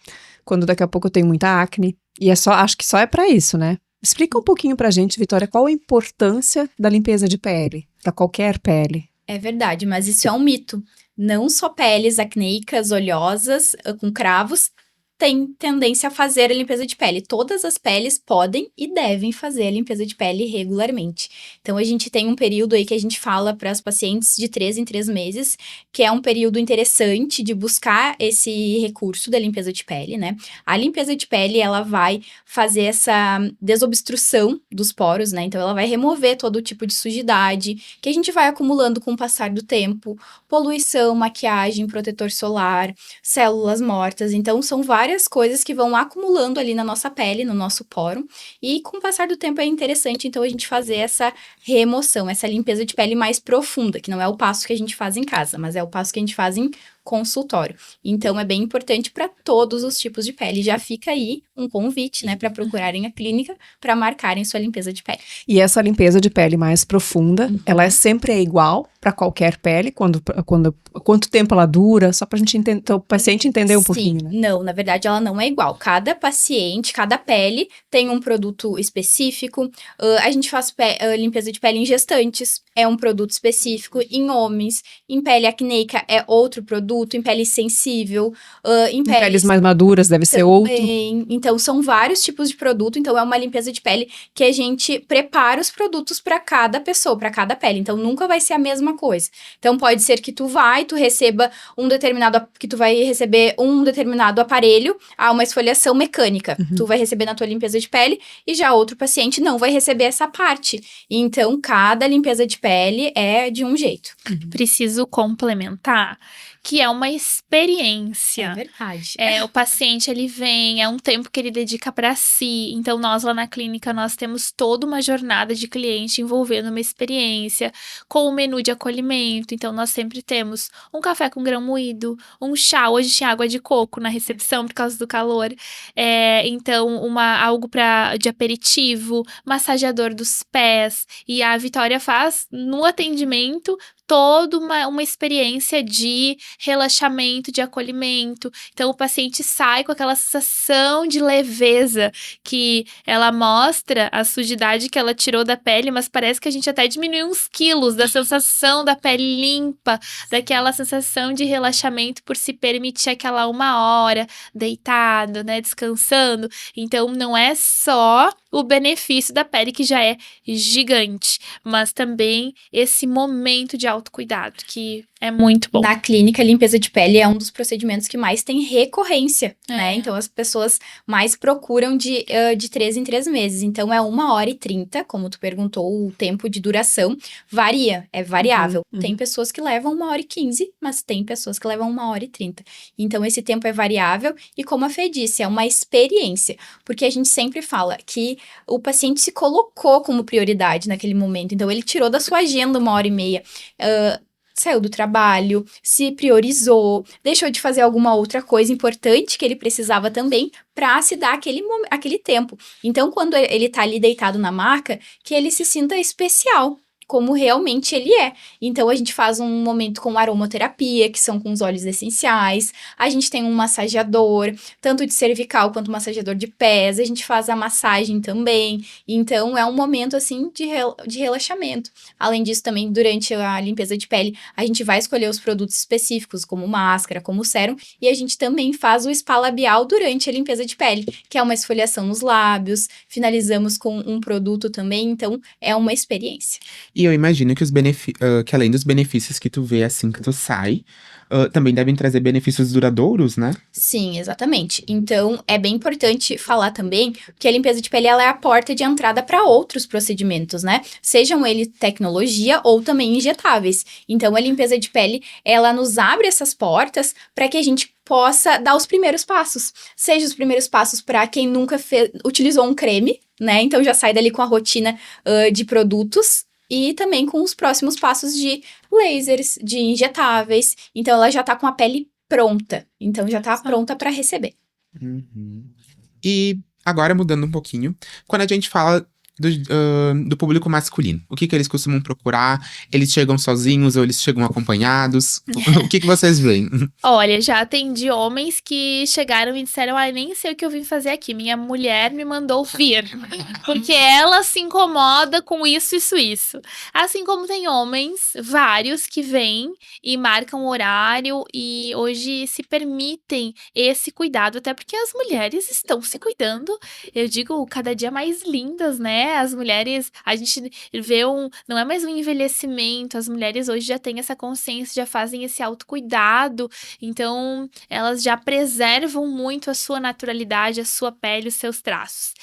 quando daqui a pouco tem muita acne. E acho que só é para isso, né? Explica um pouquinho pra gente, Vitória, qual a importância da limpeza de pele, da qualquer pele. É verdade, mas isso é um mito. Não só peles acneicas, oleosas, com cravos, têm tendência a fazer a limpeza de pele. Todas as peles podem e devem fazer a limpeza de pele regularmente. Então, a gente tem um período aí que a gente fala para as pacientes de 3 em 3 meses, que é um período interessante de buscar esse recurso da limpeza de pele, né? A limpeza de pele, ela vai fazer essa desobstrução dos poros, né? Então, ela vai remover todo tipo de sujidade que a gente vai acumulando com o passar do tempo, poluição, maquiagem, protetor solar, células mortas. Então, são várias coisas que vão acumulando ali na nossa pele, no nosso poro, e com o passar do tempo é interessante, então, a gente fazer essa remoção, essa limpeza de pele mais profunda, que não é o passo que a gente faz em casa, mas é o passo que a gente faz em consultório. Então, é bem importante para todos os tipos de pele. Já fica aí um convite, né, para procurarem a clínica, para marcarem sua limpeza de pele. E essa limpeza de pele mais profunda, ela sempre é igual para qualquer pele? Quanto tempo ela dura? Só pra gente entender, o paciente entender um pouquinho, né? Não, na verdade ela não é igual. Cada paciente, cada pele tem um produto específico. A gente faz limpeza de pele em gestantes, é um produto específico. Em homens, em pele acneica é outro produto, em pele sensível, em peles mais maduras deve ser outro. Então, são vários tipos de produto. Então, é uma limpeza de pele que a gente prepara os produtos para cada pessoa, para cada pele. Então, nunca vai ser a mesma coisa. Então, pode ser que tu receba tu vai receber um determinado aparelho, uma esfoliação mecânica. Tu vai receber na tua limpeza de pele e já outro paciente não vai receber essa parte. Então, cada limpeza de pele é de um jeito. Preciso complementar que é uma experiência. É verdade. O paciente, ele vem, é um tempo que ele dedica para si. Então, nós lá na clínica, nós temos toda uma jornada de cliente envolvendo uma experiência, com o menu de acolhimento. Então, nós sempre temos um café com grão moído, um chá. Hoje tinha água de coco na recepção por causa do calor. Então, algo de aperitivo, massageador dos pés. E a Vitória faz, no atendimento, toda uma experiência de relaxamento, de acolhimento. Então, o paciente sai com aquela sensação de leveza que ela mostra a sujidade que ela tirou da pele, mas parece que a gente até diminuiu uns quilos da sensação da pele limpa, daquela sensação de relaxamento por se permitir aquela 1 hora deitado, né, descansando. Então, não é só o benefício da pele, que já é gigante, mas também esse momento de autocuidado, que é muito bom. Na clínica, a limpeza de pele é um dos procedimentos que mais tem recorrência, né? Então, as pessoas mais procuram de 3 em 3 meses. Então, é 1h30, como tu perguntou, o tempo de duração varia, é variável. Tem pessoas que levam 1h15, mas tem pessoas que levam 1h30. Então, esse tempo é variável e, como a Fê disse, é uma experiência. Porque a gente sempre fala que o paciente se colocou como prioridade naquele momento. Então, ele tirou da sua agenda 1h30, saiu do trabalho, se priorizou, deixou de fazer alguma outra coisa importante que ele precisava também para se dar aquele tempo. Então, quando ele tá ali deitado na maca, que ele se sinta especial, como realmente ele é. Então, a gente faz um momento com aromaterapia, que são com os óleos essenciais. A gente tem um massageador, tanto de cervical quanto massageador de pés. A gente faz a massagem também. Então, é um momento, assim, de relaxamento. Além disso, também, durante a limpeza de pele, a gente vai escolher os produtos específicos, como máscara, como sérum. E a gente também faz o spa labial durante a limpeza de pele, que é uma esfoliação nos lábios. Finalizamos com um produto também. Então, é uma experiência. E eu imagino que que além dos benefícios que tu vê assim que tu sai, também devem trazer benefícios duradouros, né? Sim, exatamente. Então, é bem importante falar também que a limpeza de pele ela é a porta de entrada para outros procedimentos, né? Sejam eles tecnologia ou também injetáveis. Então, a limpeza de pele, ela nos abre essas portas para que a gente possa dar os primeiros passos. Seja os primeiros passos para quem nunca utilizou um creme, né? Então, já sai dali com a rotina de produtos. E também com os próximos passos de lasers, de injetáveis. Então, ela já tá com a pele pronta. Então, já tá pronta para receber. E agora, mudando um pouquinho, quando a gente fala do público masculino, o que eles costumam procurar? Eles chegam sozinhos ou eles chegam acompanhados? O que vocês veem? Olha, já atendi homens que chegaram e disseram: nem sei o que eu vim fazer aqui, minha mulher me mandou vir, porque ela se incomoda com isso. Assim como tem homens, vários, que vêm e marcam horário e hoje se permitem esse cuidado, até porque as mulheres estão se cuidando, eu digo, cada dia mais lindas, né? As mulheres, a gente vê não é mais um envelhecimento, as mulheres hoje já têm essa consciência, já fazem esse autocuidado, então elas já preservam muito a sua naturalidade, a sua pele, os seus traços.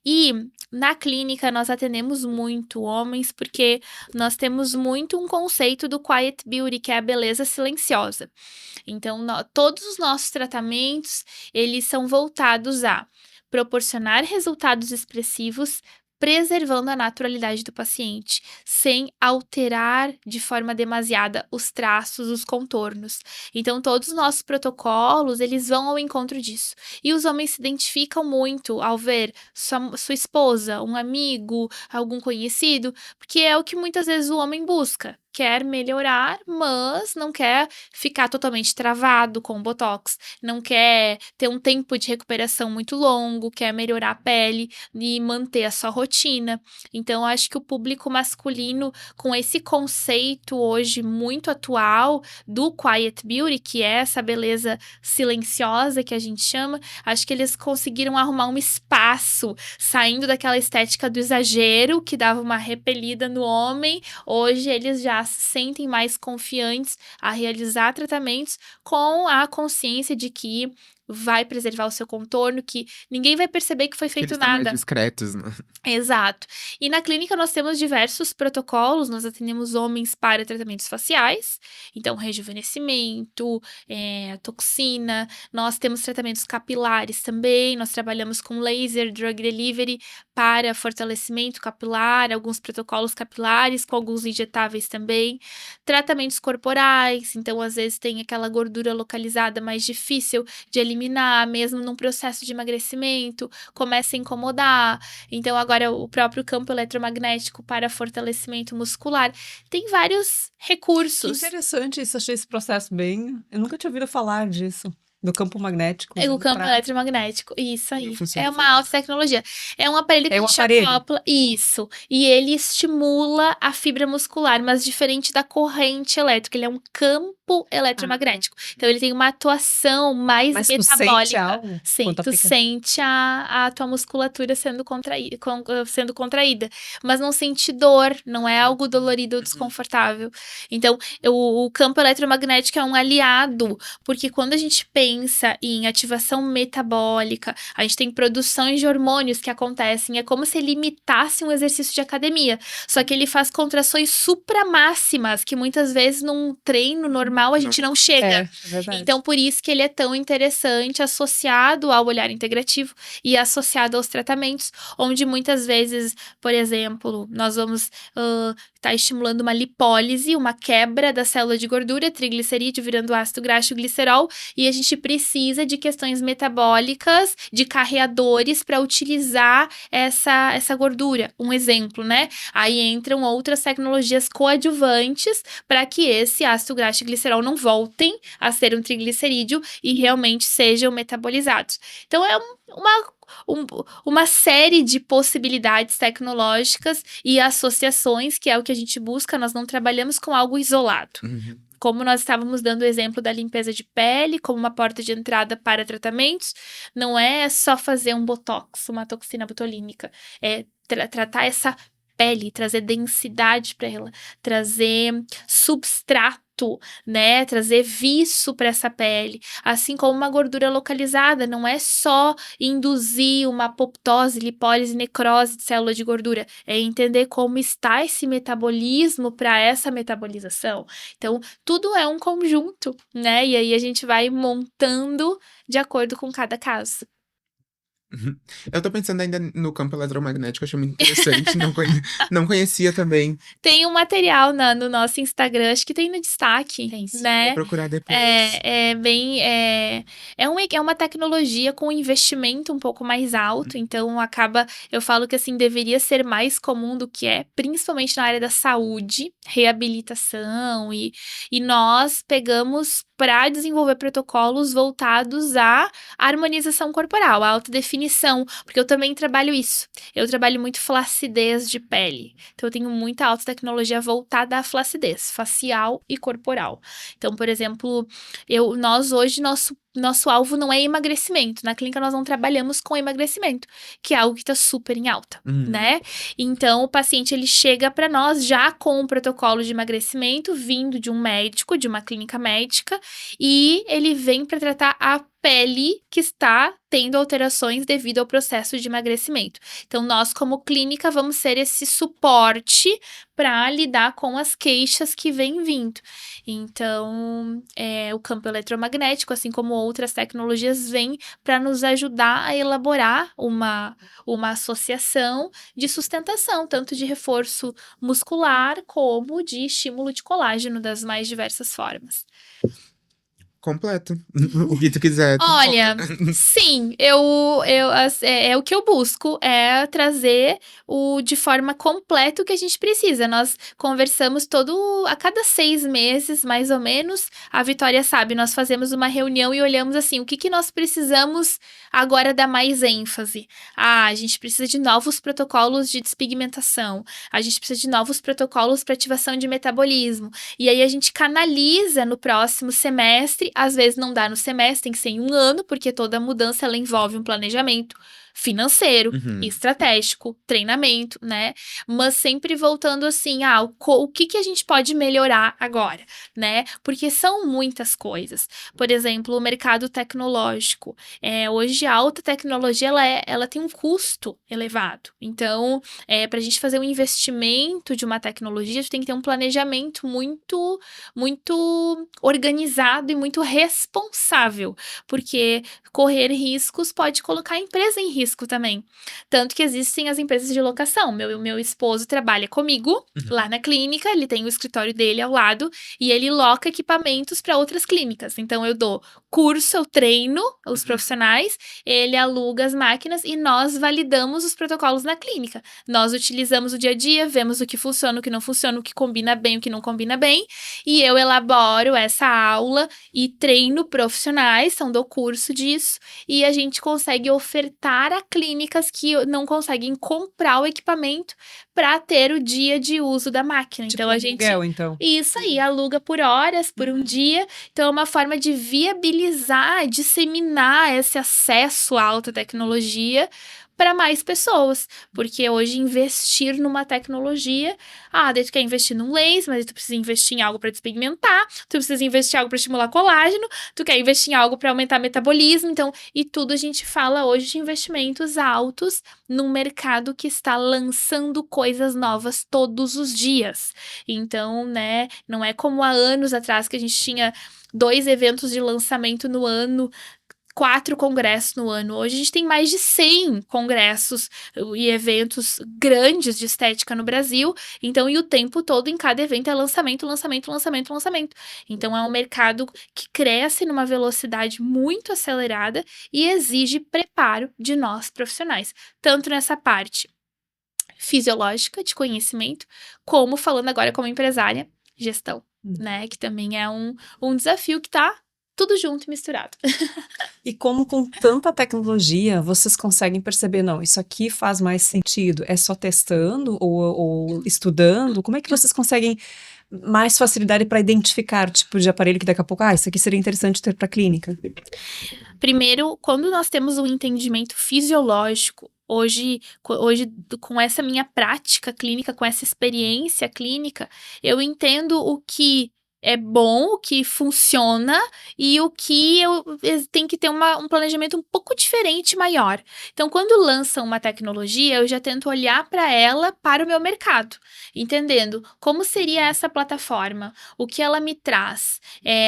E na clínica nós atendemos muito homens, porque nós temos muito um conceito do Quiet Beauty, que é a beleza silenciosa. Então, todos os nossos tratamentos, eles são voltados a proporcionar resultados expressivos preservando a naturalidade do paciente, sem alterar de forma demasiada os traços, os contornos. Então, todos os nossos protocolos, eles vão ao encontro disso. E os homens se identificam muito ao ver sua esposa, um amigo, algum conhecido, porque é o que muitas vezes o homem busca. Quer melhorar, mas não quer ficar totalmente travado com o Botox, não quer ter um tempo de recuperação muito longo, quer melhorar a pele e manter a sua rotina. Então, acho que o público masculino, com esse conceito hoje muito atual do Quiet Beauty, que é essa beleza silenciosa que a gente chama, acho que eles conseguiram arrumar um espaço, saindo daquela estética do exagero, que dava uma repelida no homem. Hoje, eles já se sentem mais confiantes a realizar tratamentos com a consciência de que vai preservar o seu contorno, que ninguém vai perceber que foi feito Eles são mais nada. discretos, né? Exato. E na clínica nós temos diversos protocolos, nós atendemos homens para tratamentos faciais, então rejuvenescimento, toxina, nós temos tratamentos capilares também, nós trabalhamos com laser drug delivery para fortalecimento capilar, alguns protocolos capilares com alguns injetáveis também, tratamentos corporais, então às vezes tem aquela gordura localizada mais difícil de eliminar, mesmo num processo de emagrecimento, começa a incomodar. Então, agora, o próprio campo eletromagnético para fortalecimento muscular. Tem vários recursos. Que interessante isso, achei esse processo bem... Eu nunca tinha ouvido falar disso. Do campo magnético. O campo eletromagnético, isso aí. Funciona É uma alta tecnologia. É um aparelho que a gente acopla. Isso. E ele estimula a fibra muscular, mas diferente da corrente elétrica. Ele é um campo eletromagnético. Então, ele tem uma atuação mais metabólica. Tu sente a tua musculatura sendo contraída. Mas não sente dor. Não é algo dolorido ou desconfortável. Então, o campo eletromagnético é um aliado. Porque quando a gente pensa em ativação metabólica, a gente tem produções de hormônios que acontecem, é como se ele imitasse um exercício de academia, só que ele faz contrações supramáximas, que muitas vezes num treino normal a gente não chega. É verdade. Então, por isso que ele é tão interessante, associado ao olhar integrativo e associado aos tratamentos, onde muitas vezes, por exemplo, nós vamos estar estimulando uma lipólise, uma quebra da célula de gordura, triglicerídeo virando ácido graxo e glicerol, e a gente precisa de questões metabólicas, de carreadores para utilizar essa gordura. Um exemplo, né? Aí entram outras tecnologias coadjuvantes para que esse ácido graxo e glicerol não voltem a ser um triglicerídeo e realmente sejam metabolizados. Então, é uma série de possibilidades tecnológicas e associações, que é o que a gente busca. Nós não trabalhamos com algo isolado. Uhum. Como nós estávamos dando o exemplo da limpeza de pele como uma porta de entrada para tratamentos, não é só fazer um botox, uma toxina botulínica, é tratar essa pele, trazer densidade para ela, trazer substrato, né, trazer viço para essa pele, assim como uma gordura localizada, não é só induzir uma apoptose, lipólise, necrose de célula de gordura, é entender como está esse metabolismo para essa metabolização. Então, tudo é um conjunto, né, e aí a gente vai montando de acordo com cada caso. Eu tô pensando ainda no campo eletromagnético, achei muito interessante, não conhecia também. Tem um material no nosso Instagram, acho que tem no destaque, né? Vou procurar depois. É uma tecnologia com investimento um pouco mais alto, então eu falo que assim, deveria ser mais comum do que é, principalmente na área da saúde, reabilitação, e nós pegamos para desenvolver protocolos voltados à harmonização corporal, à autodefinição, porque eu também trabalho isso. Eu trabalho muito flacidez de pele. Então, eu tenho muita alta tecnologia voltada à flacidez facial e corporal. Então, por exemplo, nós hoje, nosso alvo não é emagrecimento. Na clínica, nós não trabalhamos com emagrecimento, que é algo que está super em alta, né? Então, o paciente, ele chega para nós já com um protocolo de emagrecimento vindo de um médico, de uma clínica médica, e ele vem para tratar a pele que está tendo alterações devido ao processo de emagrecimento. Então, nós, como clínica, vamos ser esse suporte para lidar com as queixas que vêm vindo. Então, o campo eletromagnético, assim como outras tecnologias, vem para nos ajudar a elaborar uma associação de sustentação, tanto de reforço muscular como de estímulo de colágeno das mais diversas formas. Completo. O que tu quiser. Olha, sim, é o que eu busco, é trazer de forma completa o que a gente precisa. Nós conversamos a cada 6 meses, mais ou menos, a Vitória sabe, nós fazemos uma reunião e olhamos assim, o que nós precisamos agora dar mais ênfase? A gente precisa de novos protocolos de despigmentação, a gente precisa de novos protocolos para ativação de metabolismo, e aí a gente canaliza no próximo semestre. Às vezes não dá no semestre, tem que ser em um ano, porque toda mudança ela envolve um planejamento financeiro, estratégico, treinamento, né? Mas sempre voltando assim, o que a gente pode melhorar agora, né? Porque são muitas coisas. Por exemplo, o mercado tecnológico. Hoje a alta tecnologia, ela tem um custo elevado. Então, para a gente fazer um investimento de uma tecnologia, a gente tem que ter um planejamento muito, muito organizado e muito responsável, porque correr riscos pode colocar a empresa em risco também. Tanto que existem as empresas de locação. Meu esposo trabalha comigo lá na clínica, ele tem o escritório dele ao lado e ele loca equipamentos para outras clínicas. Então eu dou curso, eu treino os profissionais, ele aluga as máquinas e nós validamos os protocolos na clínica. Nós utilizamos o dia a dia, vemos o que funciona, o que não funciona, o que combina bem, o que não combina bem, e eu elaboro essa aula e treino profissionais, então dou curso disso, e a gente consegue ofertar a clínicas que não conseguem comprar o equipamento para ter o dia de uso da máquina. Tipo Então a gente aluguel, então. Isso aí, aluga por horas, por um dia. Então é uma forma de viabilizar, disseminar esse acesso à alta tecnologia para mais pessoas, porque hoje investir numa tecnologia, daí tu quer investir num laser, mas tu precisa investir em algo para despigmentar, tu precisa investir em algo para estimular colágeno, tu quer investir em algo para aumentar metabolismo, então, e tudo a gente fala hoje de investimentos altos num mercado que está lançando coisas novas todos os dias. Então, né, não é como há anos atrás que a gente tinha 2 eventos de lançamento no ano, 4 congressos no ano. Hoje a gente tem mais de 100 congressos e eventos grandes de estética no Brasil. Então, e o tempo todo em cada evento é lançamento, lançamento, lançamento, lançamento. Então, é um mercado que cresce numa velocidade muito acelerada e exige preparo de nós profissionais. Tanto nessa parte fisiológica, de conhecimento, como falando agora como empresária, gestão, né? Que também é um desafio que tá tudo junto e misturado. E como com tanta tecnologia, vocês conseguem perceber, não, isso aqui faz mais sentido? É só testando ou estudando? Como é que vocês conseguem mais facilidade para identificar o tipo de aparelho que daqui a pouco, isso aqui seria interessante ter para a clínica? Primeiro, quando nós temos um entendimento fisiológico, hoje, com essa minha prática clínica, com essa experiência clínica, eu entendo o que é bom, o que funciona e o que eu tenho que ter um planejamento um pouco diferente, maior. Então, quando lançam uma tecnologia, eu já tento olhar para ela, para o meu mercado, entendendo como seria essa plataforma, o que ela me traz,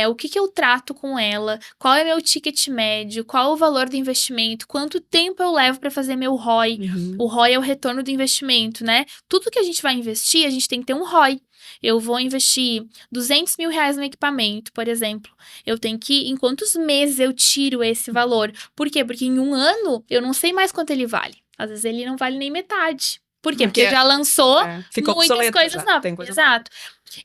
o que eu trato com ela, qual é meu ticket médio, qual o valor do investimento, quanto tempo eu levo para fazer meu ROI. O ROI é o retorno do investimento, né? Tudo que a gente vai investir, a gente tem que ter um ROI. Eu vou investir R$200 mil no equipamento, por exemplo. Eu tenho que, em quantos meses eu tiro esse valor? Por quê? Porque em um ano, eu não sei mais quanto ele vale. Às vezes ele não vale nem metade. Por quê? Porque já lançou muitas coisas novas. Exato.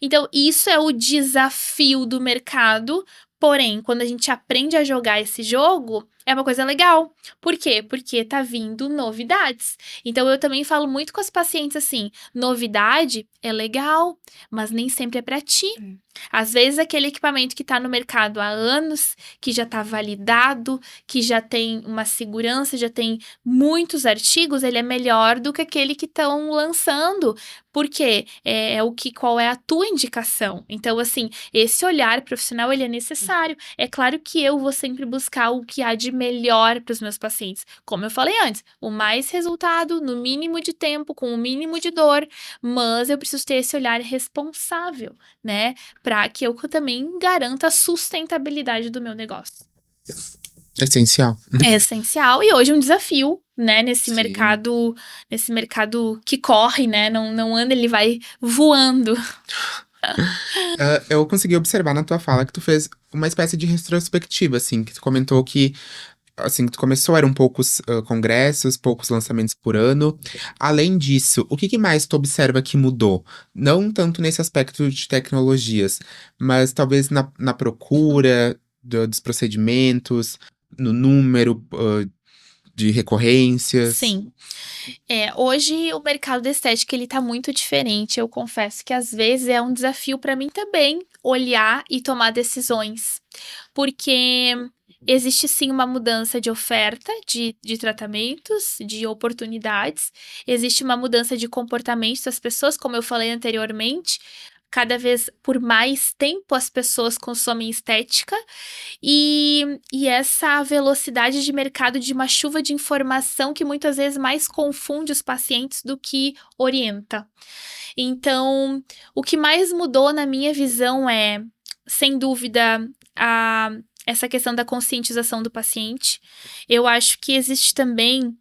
Então, isso é o desafio do mercado. Porém, quando a gente aprende a jogar esse jogo, é uma coisa legal. Por quê? Porque tá vindo novidades. Então, eu também falo muito com as pacientes assim, novidade é legal, mas nem sempre é pra ti. Às vezes aquele equipamento que está no mercado há anos, que já está validado, que já tem uma segurança, já tem muitos artigos, ele é melhor do que aquele que estão lançando. Por quê? Qual é a tua indicação? Então, assim, esse olhar profissional, ele é necessário. É claro que eu vou sempre buscar o que há de melhor para os meus pacientes. Como eu falei antes, o mais resultado, no mínimo de tempo, com o mínimo de dor, mas eu preciso ter esse olhar responsável, né? Para que eu também garanta a sustentabilidade do meu negócio. Essencial. É essencial e hoje é um desafio, né, nesse mercado que corre, né, não anda, ele vai voando. Eu consegui observar na tua fala que tu fez uma espécie de retrospectiva, assim, que tu comentou que, assim, que tu começou, eram poucos congressos, poucos lançamentos por ano. Além disso, o que mais tu observa que mudou? Não tanto nesse aspecto de tecnologias, mas talvez na procura dos procedimentos, no número de recorrências. Sim. Hoje o mercado da estética, ele tá muito diferente. Eu confesso que às vezes é um desafio para mim também olhar e tomar decisões. Porque existe sim uma mudança de oferta de tratamentos, de oportunidades. Existe uma mudança de comportamento das pessoas, como eu falei anteriormente. Cada vez por mais tempo as pessoas consomem estética e essa velocidade de mercado de uma chuva de informação que muitas vezes mais confunde os pacientes do que orienta. Então, o que mais mudou na minha visão é, sem dúvida, essa questão da conscientização do paciente. Eu acho que existe também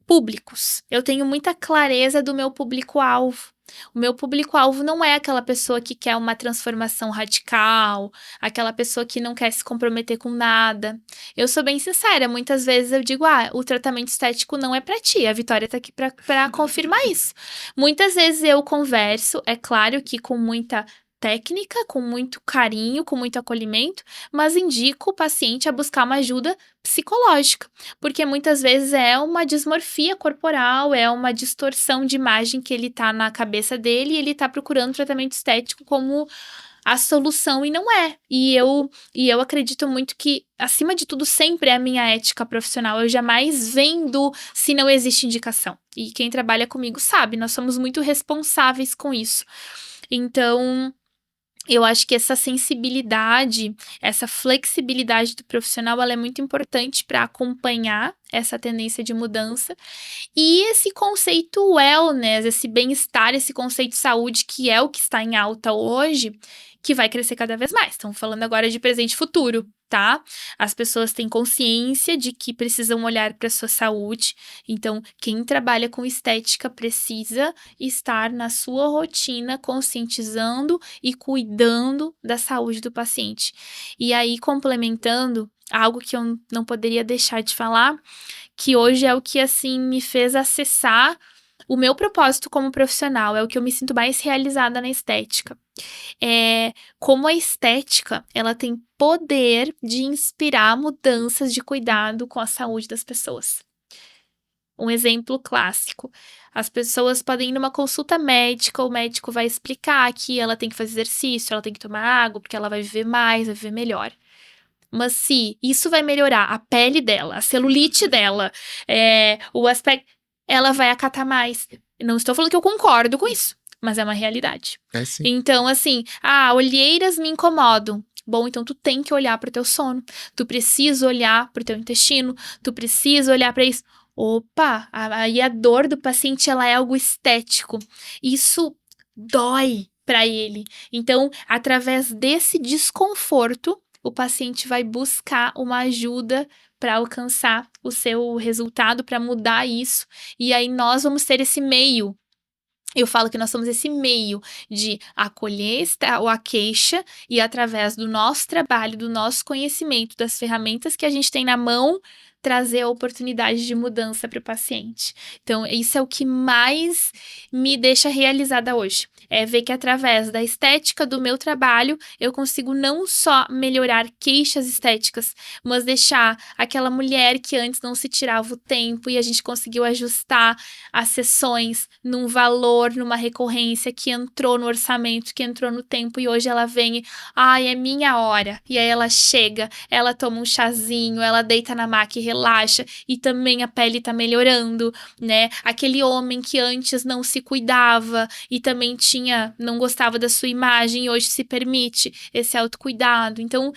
públicos. Eu tenho muita clareza do meu público-alvo. O meu público-alvo não é aquela pessoa que quer uma transformação radical, aquela pessoa que não quer se comprometer com nada. Eu sou bem sincera, muitas vezes eu digo, o tratamento estético não é pra ti, a Vitória tá aqui pra confirmar isso. Muitas vezes eu converso, é claro que com muita técnica, com muito carinho, com muito acolhimento, mas indico o paciente a buscar uma ajuda psicológica, porque muitas vezes é uma dismorfia corporal, é uma distorção de imagem que ele tá na cabeça dele e ele tá procurando tratamento estético como a solução e não é. E eu acredito muito que, acima de tudo, sempre é a minha ética profissional. Eu jamais vendo se não existe indicação. E quem trabalha comigo sabe, nós somos muito responsáveis com isso. Então, eu acho que essa sensibilidade, essa flexibilidade do profissional, ela é muito importante para acompanhar essa tendência de mudança. E esse conceito wellness, esse bem-estar, esse conceito de saúde, que é o que está em alta hoje, que vai crescer cada vez mais. Estamos falando agora de presente e futuro, tá? As pessoas têm consciência de que precisam olhar para a sua saúde. Então, quem trabalha com estética precisa estar na sua rotina conscientizando e cuidando da saúde do paciente. E aí, complementando, algo que eu não poderia deixar de falar, que hoje é o que, assim, me fez acessar o meu propósito como profissional, é o que eu me sinto mais realizada na estética. Como a estética, ela tem poder de inspirar mudanças de cuidado com a saúde das pessoas. Um exemplo clássico, as pessoas podem ir numa consulta médica, o médico vai explicar que ela tem que fazer exercício, ela tem que tomar água, porque ela vai viver mais, vai viver melhor. Mas se isso vai melhorar a pele dela, a celulite dela, o aspecto, ela vai acatar mais. Não estou falando que eu concordo com isso, mas é uma realidade. Sim. Então, assim, olheiras me incomodam. Bom, então tu tem que olhar para o teu sono. Tu precisa olhar para o teu intestino. Tu precisa olhar para isso. Opa, aí a dor do paciente, ela é algo estético. Isso dói para ele. Então, através desse desconforto, o paciente vai buscar uma ajuda para alcançar o seu resultado, para mudar isso. E aí nós vamos ter esse meio. Eu falo que nós somos esse meio de acolher a queixa e, através do nosso trabalho, do nosso conhecimento, das ferramentas que a gente tem na mão, trazer a oportunidade de mudança para o paciente. Então, isso é o que mais me deixa realizada hoje. É ver que através da estética do meu trabalho, eu consigo não só melhorar queixas estéticas, mas deixar aquela mulher que antes não se tirava o tempo e a gente conseguiu ajustar as sessões num valor, numa recorrência que entrou no orçamento, que entrou no tempo e hoje ela vem, é minha hora. E aí ela chega, ela toma um chazinho, ela deita na maca e relaxa e também a pele tá melhorando, né? Aquele homem que antes não se cuidava e também não gostava da sua imagem e hoje se permite esse autocuidado. Então,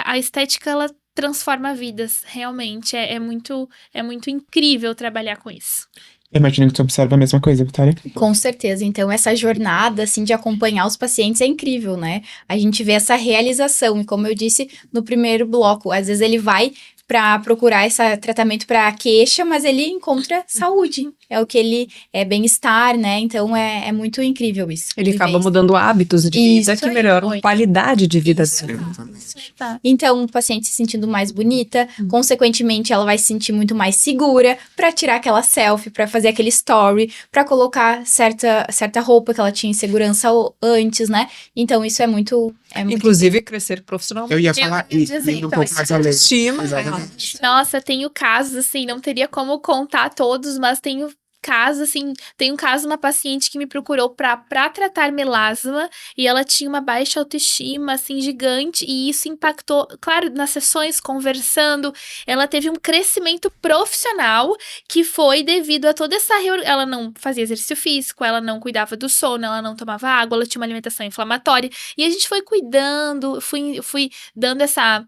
a estética, ela transforma vidas, realmente. É muito incrível trabalhar com isso. Eu imagino que tu observa a mesma coisa, Vitória. Com certeza. Então, essa jornada, assim, de acompanhar os pacientes é incrível, né? A gente vê essa realização. E como eu disse no primeiro bloco, às vezes ele vai para procurar esse tratamento para queixa, mas ele encontra saúde. É o que ele é bem-estar, né? Então, é muito incrível isso. Ele acaba mudando hábitos de vida que melhoram a qualidade de vida dele. Então, o paciente se sentindo mais bonita, consequentemente, ela vai se sentir muito mais segura para tirar aquela selfie, para fazer aquele story, para colocar certa roupa que ela tinha insegurança antes, né? Então, isso é muito inclusive, crescer profissionalmente. Eu ia falar isso, um pouco mais além. Nossa, tenho casos, assim, não teria como contar todos, mas tenho caso, assim, tem um caso, uma paciente que me procurou pra tratar melasma e ela tinha uma baixa autoestima, assim, gigante e isso impactou, claro, nas sessões, conversando, ela teve um crescimento profissional que foi devido a toda essa ela não fazia exercício físico, ela não cuidava do sono, ela não tomava água, ela tinha uma alimentação inflamatória e a gente foi cuidando, fui dando essa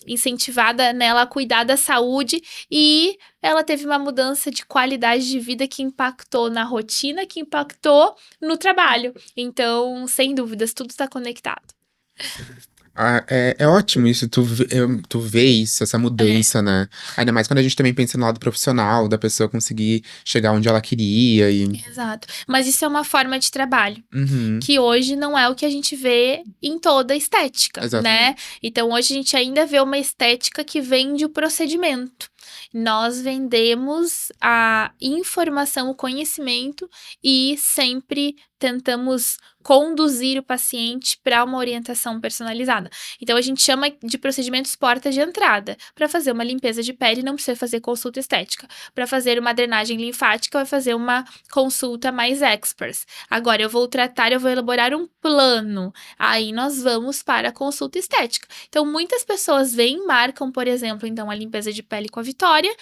incentivada nela a cuidar da saúde e ela teve uma mudança de qualidade de vida que impactou na rotina, que impactou no trabalho. Então, sem dúvidas, tudo está conectado. É ótimo isso, tu vê isso, essa mudança, né? Ainda mais quando a gente também pensa no lado profissional, da pessoa conseguir chegar onde ela queria. Exato. Mas isso é uma forma de trabalho, que hoje não é o que a gente vê em toda a estética, né? Então, hoje a gente ainda vê uma estética que vende o procedimento. Nós vendemos a informação, o conhecimento e sempre tentamos conduzir o paciente para uma orientação personalizada. Então, a gente chama de procedimentos porta de entrada. Para fazer uma limpeza de pele, não precisa fazer consulta estética. Para fazer uma drenagem linfática, vai fazer uma consulta mais experts. Agora, eu vou elaborar um plano. Aí, nós vamos para a consulta estética. Então, muitas pessoas vêm, marcam, por exemplo, então, a limpeza de pele com a Vitória,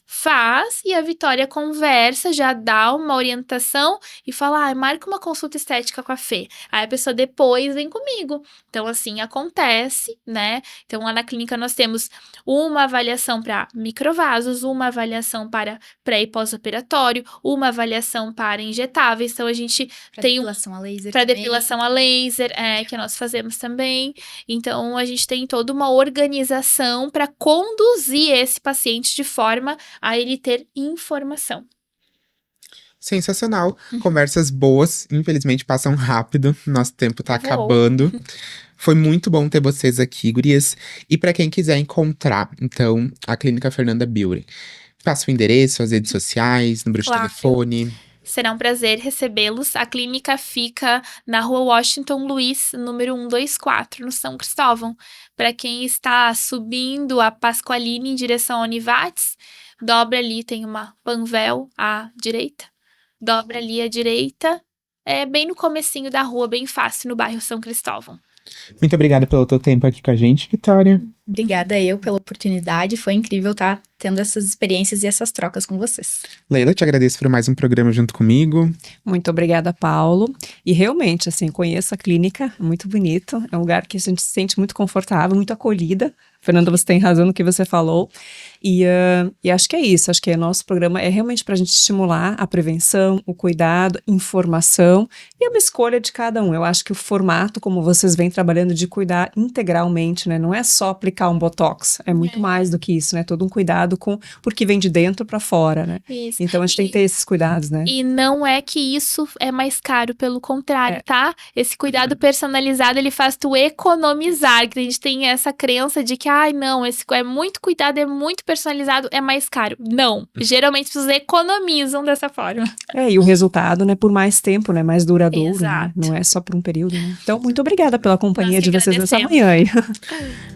faz e a Vitória conversa, já dá uma orientação e fala, marca uma consulta estética com a Fê. Aí a pessoa depois vem comigo. Então, assim, acontece, né? Então, lá na clínica nós temos uma avaliação para microvasos, uma avaliação para pré e pós-operatório, uma avaliação para injetáveis. Então, a gente tem depilação a laser para também. depilação a laser, que nós fazemos também. Então, a gente tem toda uma organização para conduzir esse paciente de forma a ele ter informação. Sensacional. Conversas boas, infelizmente passam rápido, nosso tempo tá acabando. Foi muito bom ter vocês aqui, gurias. E para quem quiser encontrar, então, a Clínica Fernanda Beauty, passa o endereço, as redes sociais, número de telefone. Será um prazer recebê-los. A clínica fica na rua Washington Luiz, número 124, no São Cristóvão. Para quem está subindo a Pasqualini em direção ao Univates, dobra ali, tem uma Panvel à direita. Dobra ali à direita, bem no comecinho da rua, bem fácil, no bairro São Cristóvão. Muito obrigada pelo teu tempo aqui com a gente, Vitória. Obrigada eu pela oportunidade, foi incrível estar tendo essas experiências e essas trocas com vocês. Leila, te agradeço por mais um programa junto comigo. Muito obrigada, Paulo. E realmente, assim, conheço a clínica, é muito bonito, é um lugar que a gente se sente muito confortável, muito acolhida. Fernanda, você tem razão no que você falou. E acho que é isso, acho que nosso programa é realmente para a gente estimular a prevenção, o cuidado, informação e uma escolha de cada um. Eu acho que o formato, como vocês vêm trabalhando de cuidar integralmente, né? Não é só aplicar um botox, é muito mais do que isso, né? Todo um cuidado porque vem de dentro para fora, né? Isso. Então a gente tem que ter esses cuidados, né? E não é que isso é mais caro, pelo contrário, tá? Esse cuidado personalizado, ele faz tu economizar, que a gente tem essa crença de que, não, esse é muito cuidado, é muito personalizado é mais caro. Não. Geralmente as pessoas economizam dessa forma. E o resultado, né, por mais tempo, né, mais duradouro. Exato. Né? Não é só por um período, né? Então, muito obrigada pela companhia de vocês nessa manhã aí.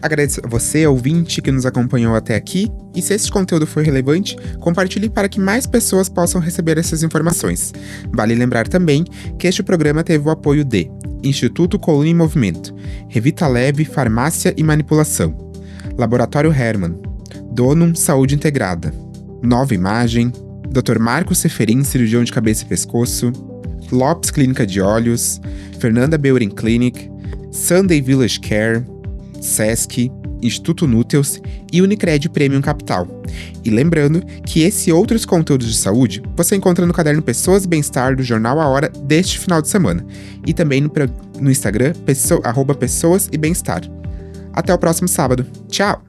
Agradeço a você, ouvinte, que nos acompanhou até aqui. E se esse conteúdo for relevante, compartilhe para que mais pessoas possam receber essas informações. Vale lembrar também que este programa teve o apoio de Instituto Coluna em Movimento, Revita Leve, Farmácia e Manipulação, Laboratório Hermann, Donum Saúde Integrada, Nova Imagem, Dr. Marcos Seferin, cirurgião de cabeça e pescoço, Lopes Clínica de Olhos, Fernanda Beuren Clinic, Sunday Village Care, Sesc, Instituto Núteus e Unicred Premium Capital. E lembrando que esse e outros conteúdos de saúde você encontra no caderno Pessoas e Bem-Estar do Jornal A Hora deste final de semana. E também no Instagram, @Pessoas e Bem-Estar. Até o próximo sábado. Tchau!